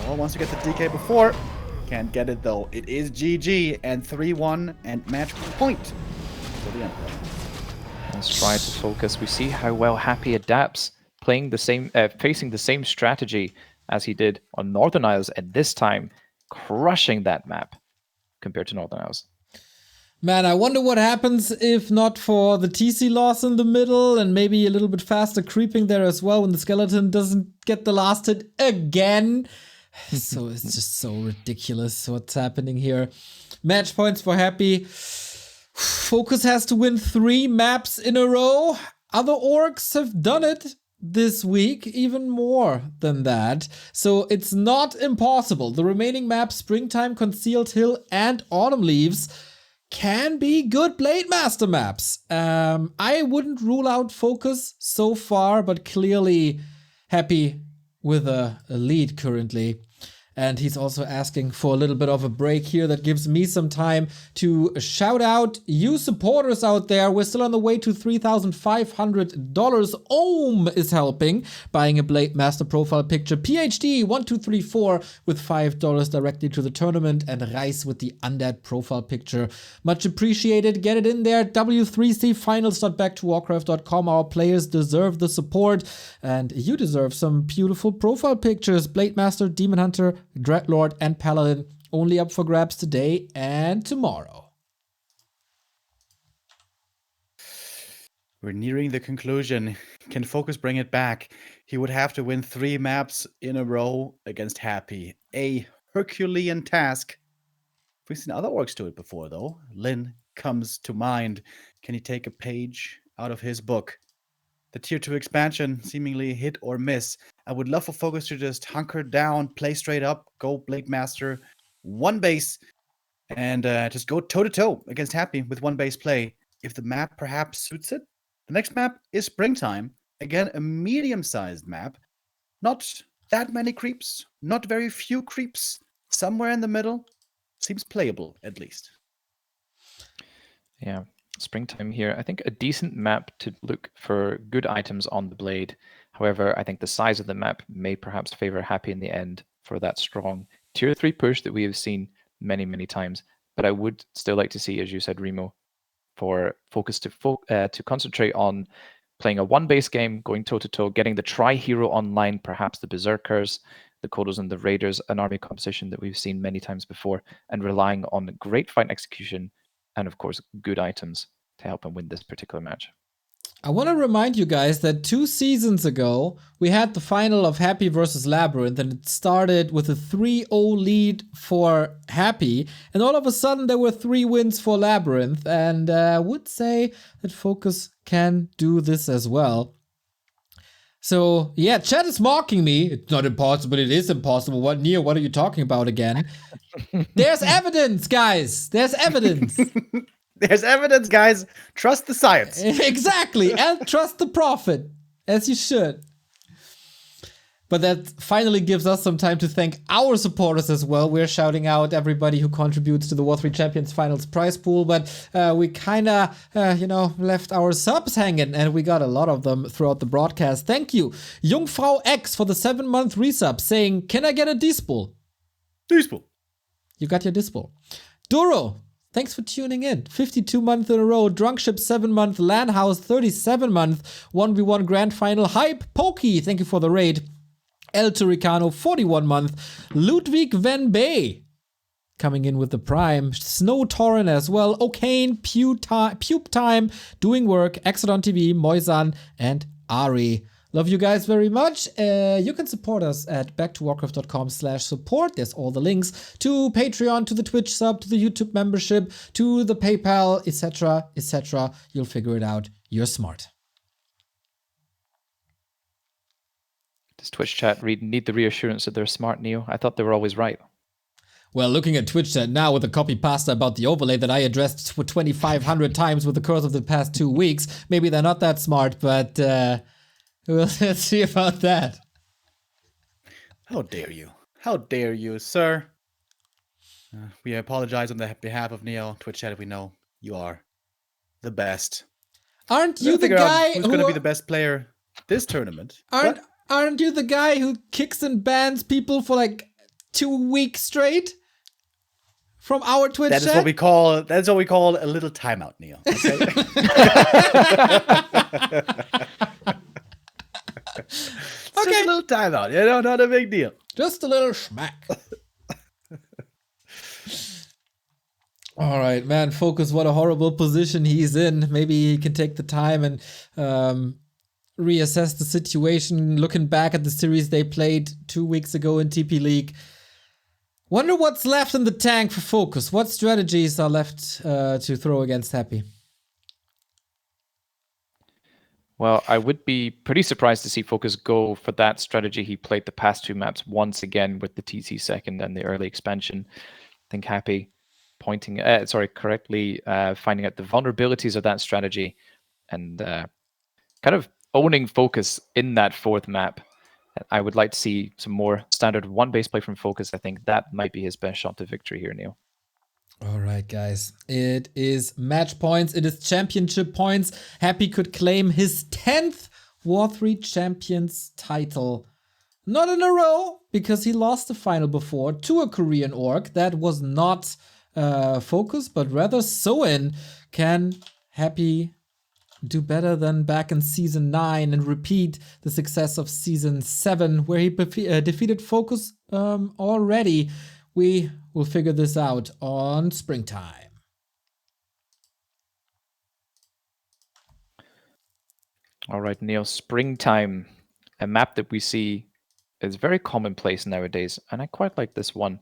Speaker 3: Oh, wants to get the DK before. Can't get it though. It is GG and 3-1 and match point for the Emperor.
Speaker 2: Let's try to focus. We see how well Happy adapts, playing the same, facing the same strategy as he did on Northern Isles, and this time crushing that map compared to Northern Isles.
Speaker 1: Man, I wonder what happens if not for the TC loss in the middle and maybe a little bit faster creeping there as well when the skeleton doesn't get the last hit again. So it's just so ridiculous what's happening here. Match points for Happy. FoCuS has to win 3 maps in a row. Other orcs have done it this week, even more than that. So it's not impossible. The remaining maps, Springtime, Concealed Hill, and Autumn Leaves, can be good Blade Master maps. I wouldn't rule out FoCuS so far, but clearly Happy with a lead currently. And he's also asking for a little bit of a break here. That gives me some time to shout out you supporters out there. We're still on the way to $3,500. Ohm is helping, buying a Blade Master profile picture. PhD1234 with $5 directly to the tournament. And Rice with the Undead profile picture. Much appreciated. Get it in there. W3Champions.back2warcraft.com. Our players deserve the support. And you deserve some beautiful profile pictures. Blade Master, Demon Hunter, Dreadlord, and Paladin only up for grabs today and tomorrow.
Speaker 3: We're nearing the conclusion. Can FoCuS bring it back? He would have to win 3 maps in a row against Happy. A Herculean task. We've seen other orcs do it before, though. Lin comes to mind. Can he take a page out of his book? The tier 2 expansion, seemingly hit or miss. I would love for FoCuS to just hunker down, play straight up, go Blade Master, 1 base, and just go toe-to-toe against Happy with 1 base play. If the map perhaps suits it. The next map is Springtime. Again, a medium-sized map. Not that many creeps, not very few creeps. Somewhere in the middle. Seems playable, at least.
Speaker 2: Yeah. Springtime here. I think a decent map to look for good items on the blade. However, I think the size of the map may perhaps favor Happy in the end for that strong tier 3 push that we have seen many, many times. But I would still like to see, as you said, Remo, for FoCuS to concentrate on playing a 1 base game, going toe-to-toe, getting the tri-hero online, perhaps the Berserkers, the Kodos and the Raiders, an army composition that we've seen many times before, and relying on great fight execution and, of course, good items to help him win this particular match.
Speaker 1: I want to remind you guys that 2 seasons ago, we had the final of Happy versus Labyrinth, and it started with a 3-0 lead for Happy, and all of a sudden there were 3 wins for Labyrinth, and I would say that FoCuS can do this as well. So, yeah, chat is mocking me. It's not impossible, it is impossible. What, Neo, what are you talking about again? There's evidence, guys! There's evidence!
Speaker 3: There's evidence, guys. Trust the science.
Speaker 1: Exactly, and trust the prophet, as you should. But that finally gives us some time to thank our supporters as well. We're shouting out everybody who contributes to the W3Champions Finals prize pool, but we kind of, left our subs hanging, and we got a lot of them throughout the broadcast. Thank you, Jungfrau X, for the 7-month resub, saying, "Can I get a Dispel?"
Speaker 3: Dispel.
Speaker 1: You got your Dispel. Duro, thanks for tuning in. 52 months in a row. Drunkship 7-month. Landhouse 37-month. 1v1 Grand Final. Hype Pokey, thank you for the raid. El Turicano 41-month. Ludwig Van Bay coming in with the prime. Snow Torrent as well. O'Kane, Pube Time, Doing Work, Exodon TV, Moisan, and Ari. Love you guys very much. You can support us at backtowarcraft.com/support. There's all the links to Patreon, to the Twitch sub, to the YouTube membership, to the PayPal, etc., etc. You'll figure it out. You're smart.
Speaker 2: Does Twitch chat need the reassurance that they're smart, Neo? I thought they were always right.
Speaker 1: Well, looking at Twitch chat now with a copy pasta about the overlay that I addressed for 2,500 times with the course of the past 2 weeks, maybe they're not that smart, but let's see about that.
Speaker 3: How dare you? How dare you, sir? We apologize on the behalf of Neo. Twitch chat, we know you are the best.
Speaker 1: Aren't you the guy
Speaker 3: who's going to be the best player this tournament?
Speaker 1: Aren't you the guy who kicks and bans people for like 2 weeks straight? From our Twitch chat?
Speaker 3: That's what we call a little timeout, Neo. Okay? Just a little timeout, you know, not a big deal.
Speaker 1: Just a little schmack. All right, man, FoCuS, what a horrible position he's in. Maybe he can take the time and reassess the situation. Looking back at the series they played 2 weeks ago in TP League. Wonder what's left in the tank for FoCuS. What strategies are left to throw against Happy?
Speaker 2: Well, I would be pretty surprised to see FoCuS go for that strategy he played the past 2 maps once again with the TC second and the early expansion. I think Happy correctly finding out the vulnerabilities of that strategy and kind of owning FoCuS in that 4th map. I would like to see some more standard 1 base play from FoCuS. I think that might be his best shot to victory here, Neil.
Speaker 1: All right, guys. It is match points. It is championship points. Happy could claim his 10th W3Champions title. Not in a row, because he lost the final before to a Korean orc. That was not FoCuS, but rather Soin. Can Happy do better than back in Season 9 and repeat the success of Season 7, where he defeated FoCuS already? We will figure this out on Springtime.
Speaker 2: All right, Neil, Springtime, a map that we see is very commonplace nowadays, and I quite like this one.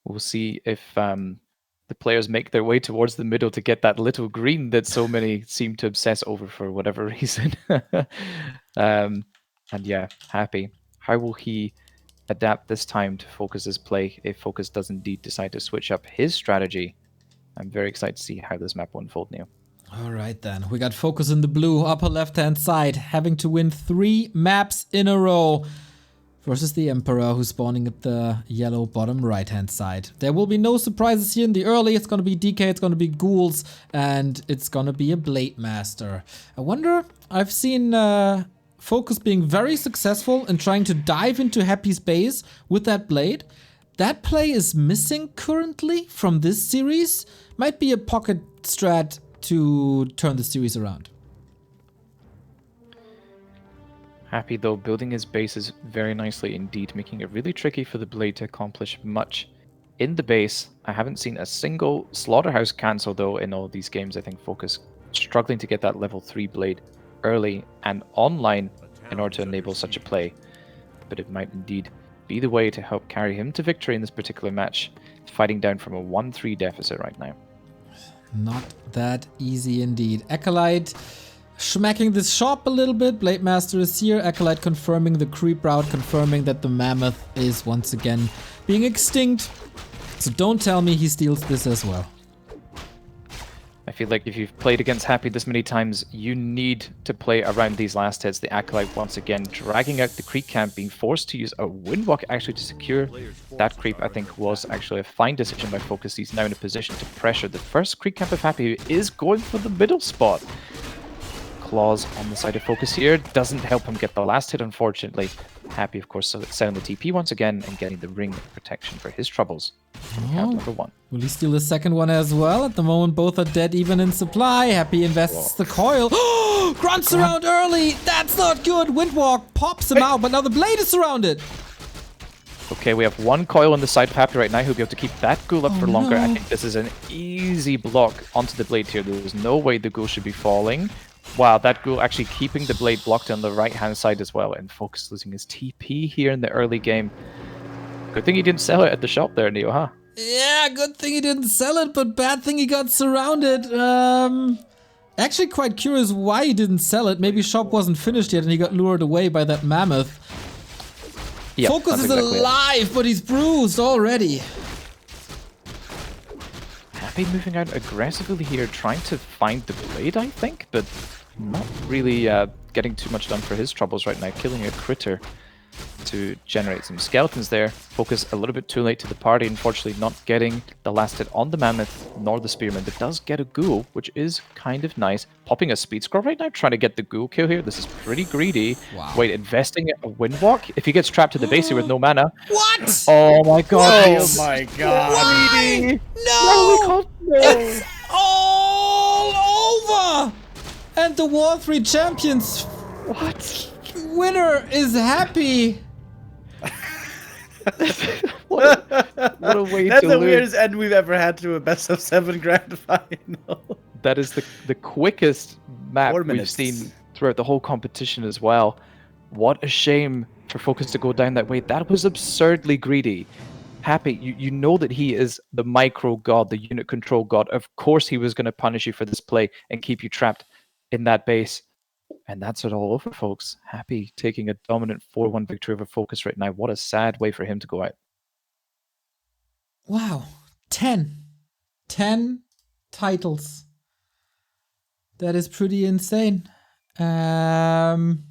Speaker 2: We'll see if the players make their way towards the middle to get that little green that so many seem to obsess over for whatever reason. And yeah, Happy. How will he adapt this time to FoCuS's play if FoCuS does indeed decide to switch up his strategy? I'm very excited to see how this map will unfold, Neil.
Speaker 1: All right, then. We got FoCuS in the blue, upper left-hand side, having to win 3 maps in a row versus the Emperor, who's spawning at the yellow bottom right-hand side. There will be no surprises here in the early. It's going to be DK, it's going to be Ghouls, and it's going to be a Blade Master. I wonder, I've seen FoCuS being very successful in trying to dive into Happy's base with that Blade. That play is missing currently from this series. Might be a pocket strat to turn the series around.
Speaker 2: Happy, though, building his bases very nicely indeed, making it really tricky for the Blade to accomplish much in the base. I haven't seen a single Slaughterhouse cancel, though, in all these games. I think FoCuS struggling to get that level 3 Blade early and online in order to enable such a play. But it might indeed be the way to help carry him to victory in this particular match, fighting down from a 1-3 deficit right now.
Speaker 1: Not that easy indeed. Acolyte smacking this shop a little bit. Blade Master is here. Acolyte confirming the creep route, confirming that the Mammoth is once again being extinct. So don't tell me he steals this as well.
Speaker 2: I feel like if you've played against Happy this many times, you need to play around these last hits. The Acolyte once again dragging out the creep camp, being forced to use a Windwalk actually to secure that creep. I think was actually a fine decision by FoCuS. He's now in a position to pressure the first creep camp of Happy, who is going for the middle spot. Claws on the side of FoCuS here doesn't help him get the last hit, unfortunately. Happy, of course, selling the TP once again and getting the ring of protection for his troubles. Count number 1.
Speaker 1: Will he steal the second one as well? At the moment, both are dead even in supply. Happy invests the coil. Grunts around early. That's not good. Windwalk pops him out, but now the Blade is surrounded.
Speaker 2: Okay, we have 1 coil on the side of Happy right now. He'll be able to keep that ghoul up for longer.
Speaker 1: No.
Speaker 2: I think this is an easy block onto the Blade here. There's no way the ghoul should be falling. Wow, that ghoul actually keeping the blade blocked on the right-hand side as well, and FoCuS losing his TP here in the early game. Good thing he didn't sell it at the shop there, Neo, huh?
Speaker 1: Yeah, good thing he didn't sell it, but bad thing he got surrounded. Actually quite curious why he didn't sell it. Maybe shop wasn't finished yet and he got lured away by that mammoth.
Speaker 2: Yep,
Speaker 1: FoCuS
Speaker 2: that's
Speaker 1: is
Speaker 2: exactly it.
Speaker 1: alive, but he's bruised already.
Speaker 2: Happy moving out aggressively here, trying to find the blade, I think, but not really getting too much done for his troubles right now. Killing a critter to generate some skeletons there. FoCuS a little bit too late to the party, unfortunately not getting the last hit on the mammoth nor the spearman, but does get a ghoul, which is kind of nice. Popping a speed scroll right now, trying to get the ghoul kill here. This is pretty greedy.
Speaker 1: Wow.
Speaker 2: Wait, investing a windwalk? If he gets trapped to the base here with no mana.
Speaker 1: What?
Speaker 2: Oh my god.
Speaker 3: Oh my god.
Speaker 1: Why?
Speaker 2: No!
Speaker 1: It's all over! And the W3Champions
Speaker 2: What?
Speaker 1: winner is happy.
Speaker 2: What a way
Speaker 3: That's
Speaker 2: to
Speaker 3: the
Speaker 2: lose.
Speaker 3: weirdest end we've ever had to a best of 7 grand final.
Speaker 2: That is the quickest map
Speaker 3: 4
Speaker 2: we've
Speaker 3: minutes.
Speaker 2: seen throughout the whole competition as well. What a shame for FoCuS to go down that way. That was absurdly greedy. Happy, you know that he is the micro god, the unit control god. Of course he was going to punish you for this play and keep you trapped in that base. And that's it all over, folks. Happy taking a dominant 4-1 victory over FoCuS right now. What a sad way for him to go out.
Speaker 1: Wow. 10 titles. That is pretty insane. Doesn't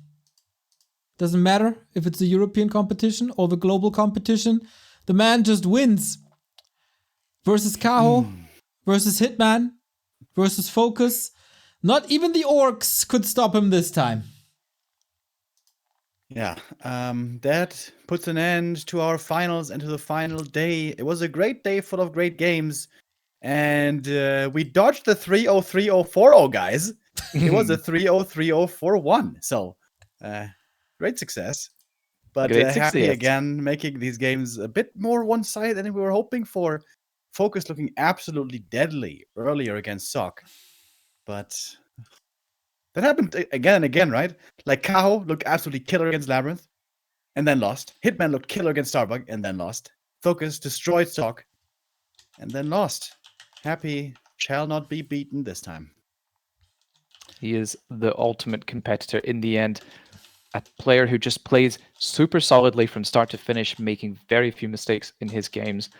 Speaker 1: matter if it's the European competition or the global competition. The man just wins. Versus Kaho, versus Hitman, versus FoCuS. Not even the orcs could stop him this time.
Speaker 3: Yeah, that puts an end to our finals and to the final day. It was a great day full of great games. And we dodged the 3-0-3-0-4-0, guys. It was a 3-0-3-0-4-1. So, great success. But
Speaker 2: Great
Speaker 3: happy
Speaker 2: success.
Speaker 3: again, making these games a bit more one-sided than we were hoping for. FoCuS looking absolutely deadly earlier against Sock. But that happened again and again, right? Like Kaho looked absolutely killer against Labyrinth and then lost. Hitman looked killer against Starbuck and then lost. FoCuS destroyed Sock and then lost. Happy shall not be beaten this time.
Speaker 2: He is the ultimate competitor in the end. A player who just plays super solidly from start to finish, making very few mistakes in his games.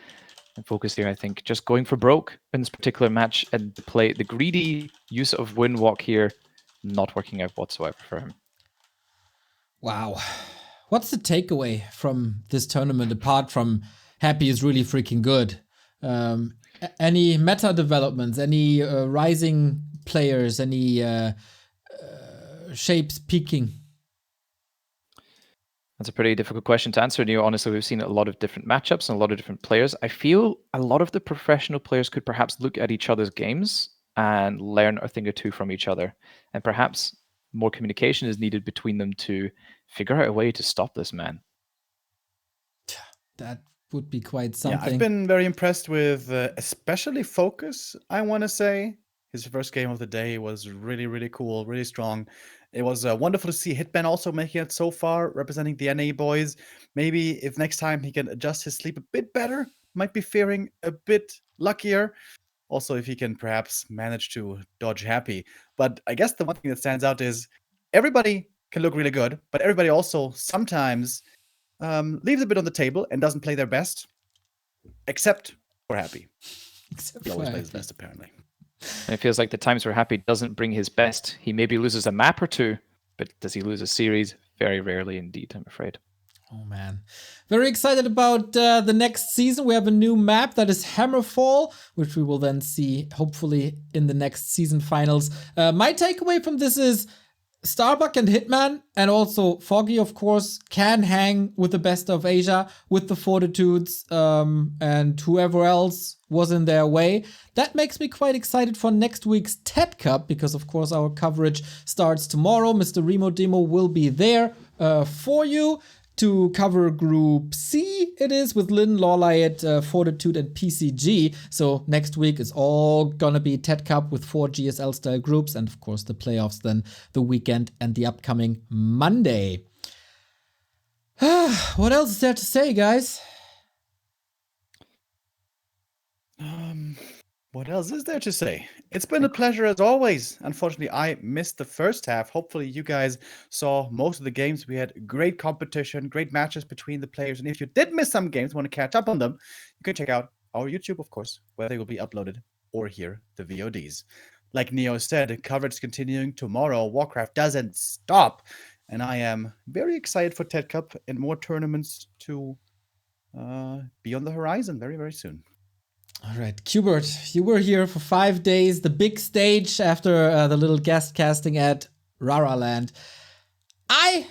Speaker 2: And FoCuS here, I think, just going for broke in this particular match, and the greedy use of Windwalk here not working out whatsoever for him.
Speaker 1: Wow. What's the takeaway from this tournament apart from Happy is really freaking good? Any meta developments, any rising players, any shapes peaking?
Speaker 2: That's a pretty difficult question to answer, Neo. Honestly, we've seen a lot of different matchups and a lot of different players. I feel a lot of the professional players could perhaps look at each other's games and learn a thing or two from each other. And perhaps more communication is needed between them to figure out a way to stop this man.
Speaker 1: That would be quite something.
Speaker 3: Yeah, I've been very impressed with especially FoCuS, I want to say. His first game of the day was really, really cool, really strong. It was wonderful to see Hitman also making it so far, representing the NA boys. Maybe if next time he can adjust his sleep a bit better, might be faring a bit luckier. Also, if he can perhaps manage to dodge Happy. But I guess the one thing that stands out is everybody can look really good, but everybody also sometimes leaves a bit on the table and doesn't play their best, except for Happy.
Speaker 1: Except
Speaker 3: He
Speaker 1: for
Speaker 3: always plays his
Speaker 1: Happy.
Speaker 3: best, apparently.
Speaker 2: And it feels like the times where Happy doesn't bring his best. He maybe loses a map or two, but does he lose a series? Very rarely indeed, I'm afraid.
Speaker 1: Oh man. Very excited about the next season. We have a new map that is Hammerfall, which we will then see hopefully in the next season finals. My takeaway from this is Starbuck and Hitman, and also Foggy, of course, can hang with the best of Asia, with the Fortitudes, and whoever else was in their way. That makes me quite excited for next week's TED Cup, because, of course, our coverage starts tomorrow. Mr. Remo Demo will be there for you. to cover Group C, it is, with Lin, Lawlight, Fortitude, and PCG. So next week is all gonna be TED Cup with 4 GSL-style groups, and of course the playoffs then the weekend and the upcoming Monday. What else is there to say, guys?
Speaker 3: What else is there to say? It's been a pleasure as always. Unfortunately, I missed the first half. Hopefully, you guys saw most of the games. We had great competition, great matches between the players. And if you did miss some games, want to catch up on them, you can check out our YouTube, of course, where they will be uploaded, or hear the VODs. Like Neo said, coverage continuing tomorrow. Warcraft doesn't stop. And I am very excited for TED Cup and more tournaments to be on the horizon very, very soon.
Speaker 1: All right, Qubert, you were here for 5 days, the big stage after the little guest casting at Rara Land. I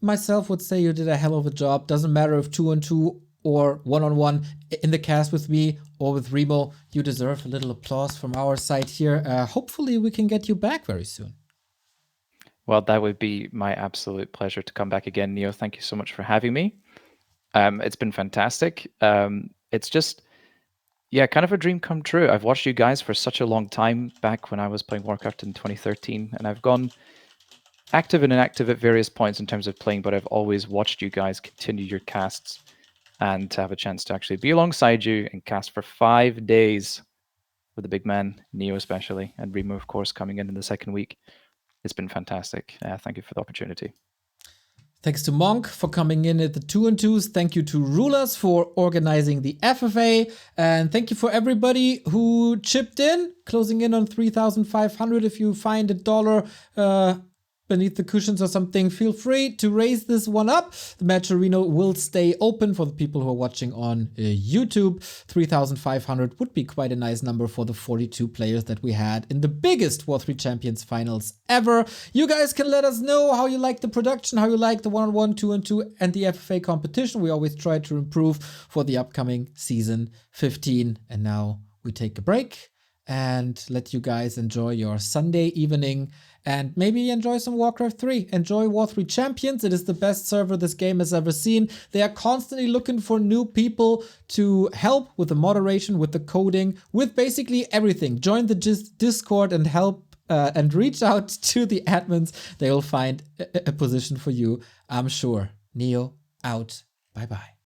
Speaker 1: myself would say you did a hell of a job. Doesn't matter if 2-on-2 or 1-on-1 in the cast with me or with Remo. You deserve a little applause from our side here. Hopefully we can get you back very soon.
Speaker 2: Well, that would be my absolute pleasure to come back again, Neo. Thank you so much for having me. It's been fantastic. It's just... yeah, kind of a dream come true. I've watched you guys for such a long time, back when I was playing Warcraft in 2013, and I've gone active and inactive at various points in terms of playing, but I've always watched you guys continue your casts and to have a chance to actually be alongside you and cast for 5 days with the big man, Neo especially, and Remo, of course, coming in the second week. It's been fantastic. Thank you for the opportunity.
Speaker 1: Thanks to Monk for coming in at the 2-on-2s. Thank you to Rulers for organizing the FFA. And thank you for everybody who chipped in, closing in on 3,500. If you find $1 beneath the cushions or something, feel free to raise this one up. The match arena will stay open for the people who are watching on YouTube. 3,500 would be quite a nice number for the 42 players that we had in the biggest W3Champions finals ever. You guys can let us know how you like the production, how you like the 1-on-1, 2-on-2, and the FFA competition. We always try to improve for the upcoming season 15. And now we take a break and let you guys enjoy your Sunday evening and maybe enjoy some Warcraft 3. Enjoy W3Champions. It is the best server this game has ever seen. They are constantly looking for new people to help with the moderation, with the coding, with basically everything. Join the Discord and help and reach out to the admins. They will find a position for you, I'm sure. Neo out. Bye-bye.